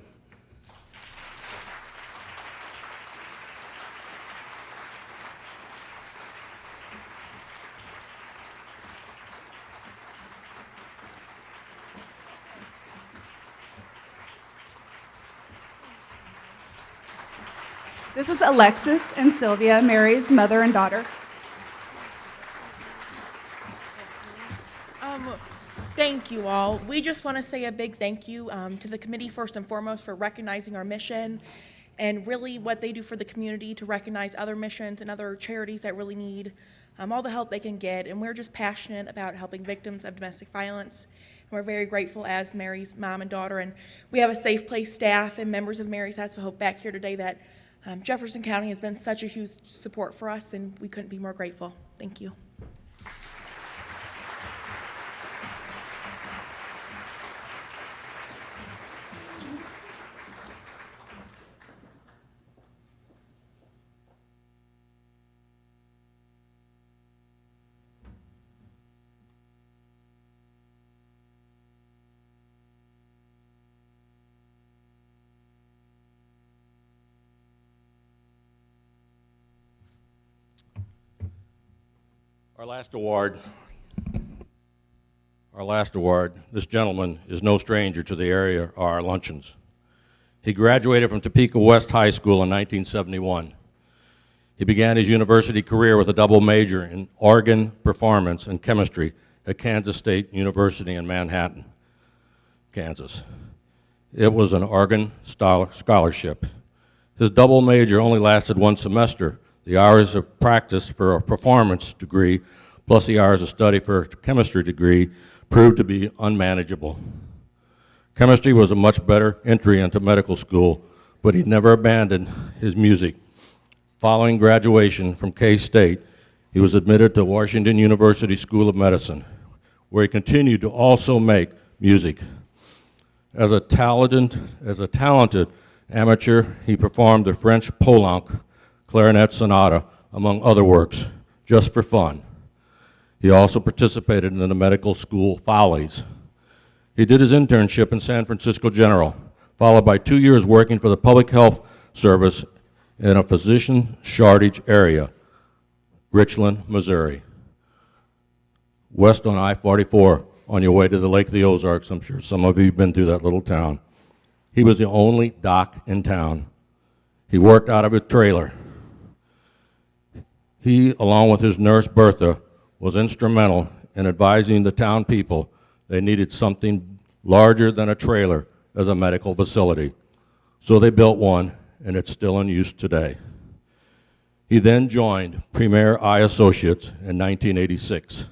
This is Alexis and Sylvia, Mary's mother and daughter. Thank you all. We just want to say a big thank you to the committee first and foremost for recognizing our mission and really what they do for the community to recognize other missions and other charities that really need all the help they can get. And we're just passionate about helping victims of domestic violence. And we're very grateful as Mary's mom and daughter. And we have a Safe Place staff and members of Mary's House of Hope back here today that Jefferson County has been such a huge support for us, and we couldn't be more grateful. Thank you. Our last award our last award, this gentleman is no stranger to the area or our luncheons. He graduated from Topeka West High School in 1971. He began his university career with a double major in organ performance and chemistry at Kansas State University in Manhattan, Kansas. It was an organ scholarship. His double major only lasted 1 semester. The hours of practice for a performance degree plus the hours of study for a chemistry degree proved to be unmanageable. Chemistry was a much better entry into medical school, but he never abandoned his music. Following graduation from K-State, he was admitted to Washington University School of Medicine, where he continued to also make music. As a talented amateur, he performed the French Poulenc clarinet sonata, among other works, just for fun. He also participated in the medical school Follies. He did his internship in San Francisco General, followed by 2 years working for the Public Health Service in a physician shortage area, Richland, Missouri. West on I-44, on your way to the Lake of the Ozarks. I'm sure some of you have been through that little town. He was the only doc in town. He worked out of a trailer. He, along with his nurse Bertha, was instrumental in advising the town people they needed something larger than a trailer as a medical facility. So they built one, and it's still in use today. He then joined Premier Eye Associates in 1986.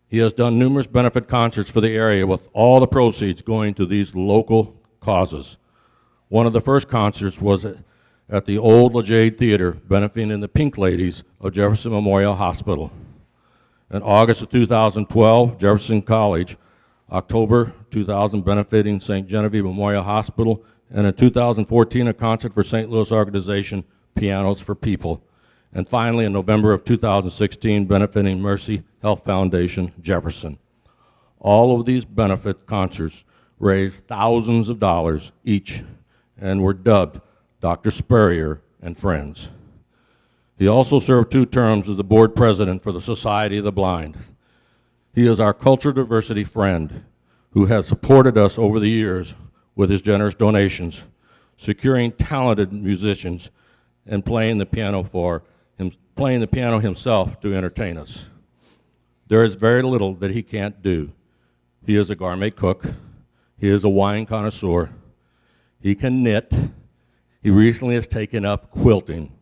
He has done numerous benefit concerts for the area with all the proceeds going to these local causes. One of the first concerts was at the old LeJade Theater, benefiting the Pink Ladies of Jefferson Memorial Hospital. In August of 2012, Jefferson College, October 2000, benefiting St. Genevieve Memorial Hospital, and in 2014, a concert for St. Louis organization, Pianos for People. And finally, in November of 2016, benefiting Mercy Health Foundation, Jefferson. All of these benefit concerts raised thousands of dollars each and were dubbed Dr. Spurrier and Friends. He also served 2 terms as the board president for the Society of the Blind. He is our cultural diversity friend who has supported us over the years with his generous donations, securing talented musicians and playing the piano himself to entertain us. There is very little that he can't do. He is a gourmet cook. He is a wine connoisseur. He can knit. He recently has taken up quilting.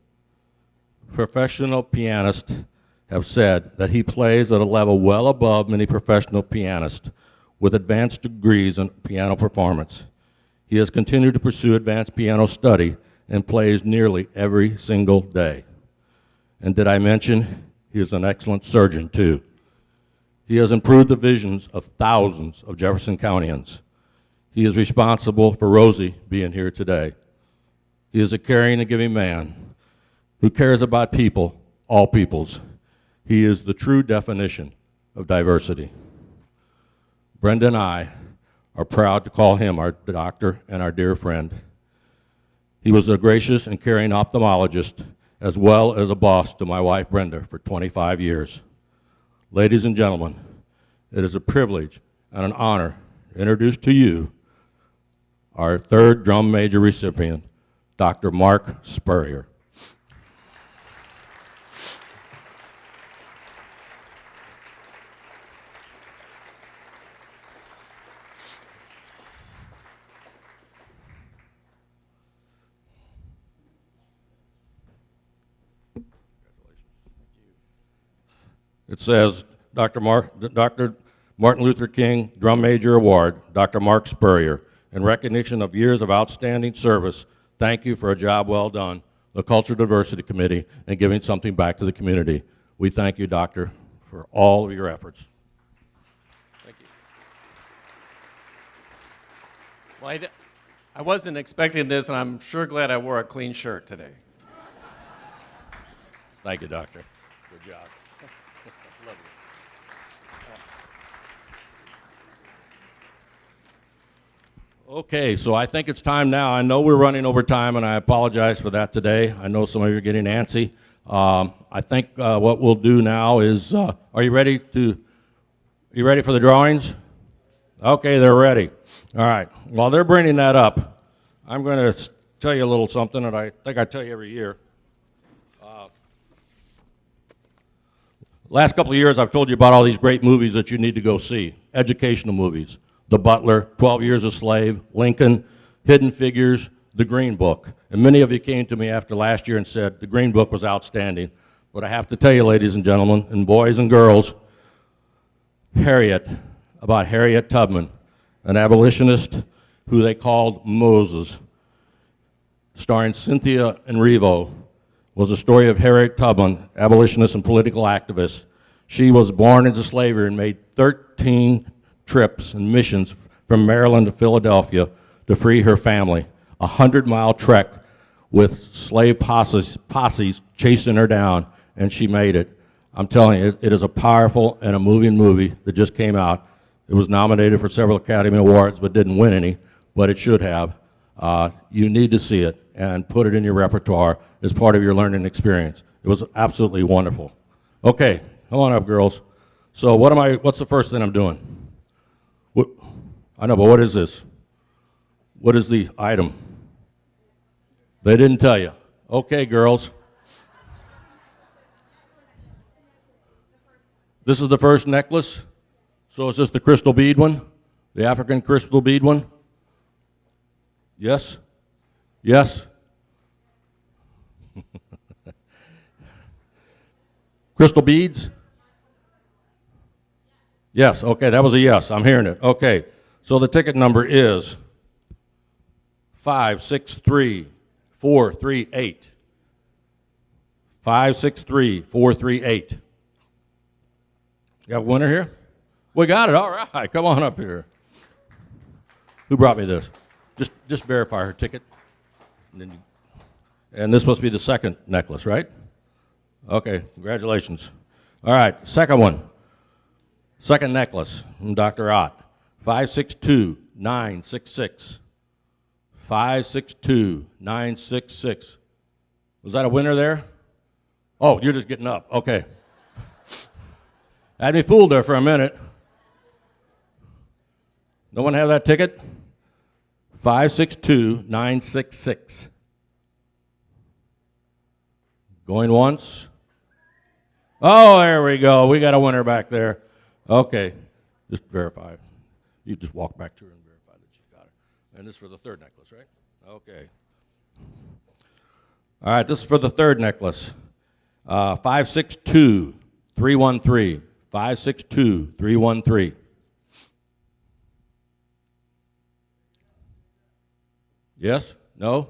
Professional pianists have said that he plays at a level well above many professional pianists with advanced degrees in piano performance. He has continued to pursue advanced piano study and plays nearly every single day. And did I mention he is an excellent surgeon too? He has improved the visions of thousands of Jefferson Countyans. He is responsible for Rosie being here today. He is a caring and giving man who cares about people, all peoples. He is the true definition of diversity. Brenda and I are proud to call him our doctor and our dear friend. He was a gracious and caring ophthalmologist, as well as a boss to my wife Brenda for 25 years. Ladies and gentlemen, it is a privilege and an honor to introduce to you our 3rd drum major recipient, Dr. Mark Spurrier. It says, Dr. Martin Luther King Drum Major Award, Dr. Mark Spurrier, in recognition of years of outstanding service. Thank you for a job well done, the Cultural Diversity Committee, and giving something back to the community. We thank you, Doctor, for all of your efforts. Thank you. Well, I wasn't expecting this, and I'm sure glad I wore a clean shirt today. Thank you, Doctor. Good job. Love you. Okay, so I think it's time now. I know we're running over time, and I apologize for that today. I know some of you are getting antsy. I think what we'll do now is, are you ready to You ready for the drawings? Okay, they're ready. All right. While they're bringing that up, I'm going to tell you a little something that I think I tell you every year. Last couple of years, I've told you about all these great movies that you need to go see, educational movies. The Butler, 12 Years a Slave, Lincoln, Hidden Figures, The Green Book. And many of you came to me after last year and said the Green Book was outstanding. But I have to tell you, ladies and gentlemen, and boys and girls, about Harriet Tubman, an abolitionist who they called Moses, starring Cynthia Erivo, was a story of Harriet Tubman, abolitionist and political activist. She was born into slavery and made 13 trips and missions from Maryland to Philadelphia to free her family. A 100-mile trek with slave posses chasing her down, and she made it. I'm telling you, it is a powerful and a moving movie that just came out. It was nominated for several Academy Awards but didn't win any, but it should have. You need to see it and put it in your repertoire as part of your learning experience. It was absolutely wonderful. Okay, come on up, girls. So what's the first thing I'm doing? I know, but what is this? What is the item? They didn't tell you. Okay, girls. This is the first necklace. So is this the crystal bead one? The African crystal bead one? Yes? Yes? Crystal beads? Yes, okay, that was a yes. I'm hearing it. Okay, so the ticket number is 563438. 563438. Got a winner here? We got it, all right. Come on up here. Who brought me this? Just verify her ticket. And this must be the second necklace, right? Okay, congratulations. All right, second one. Second necklace from Dr. Ott. 562966. 562966. Was that a winner there? Oh, you're just getting up. Okay. Had me fooled there for a minute. No one have that ticket? 562966. Going once? Oh, there we go. We got a winner back there. Okay. Just verify. You just walk back to her and verify that she's got it. And this is for the third necklace, right? Okay. All right, this is for the third necklace. 562313. 562313. Yes? No?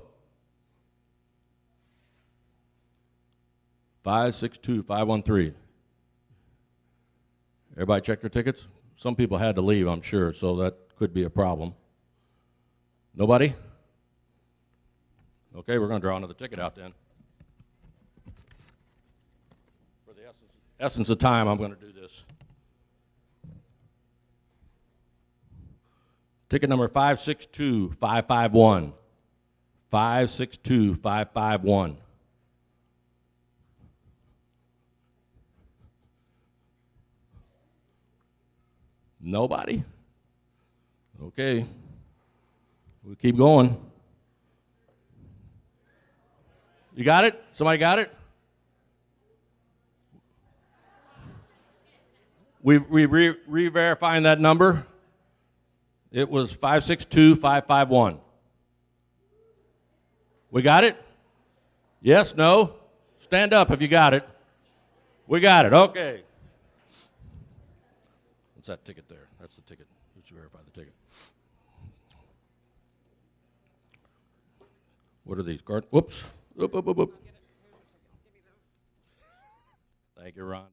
562513. Everybody check their tickets? Some people had to leave, I'm sure, so that could be a problem. Nobody? Okay, we're going to draw another ticket out then. For the essence of time, I'm going to do this. Ticket number 562551. 562551. Nobody? Okay. We'll keep going. You got it? Somebody got it? We re-verifying that number. It was 562551. We got it? Yes? No? Stand up if you got it. We got it. Okay. What's that ticket there? That's the ticket. Let's verify the ticket. What are these? Whoops. Oop, oop, oop, oop. Thank you, Ron.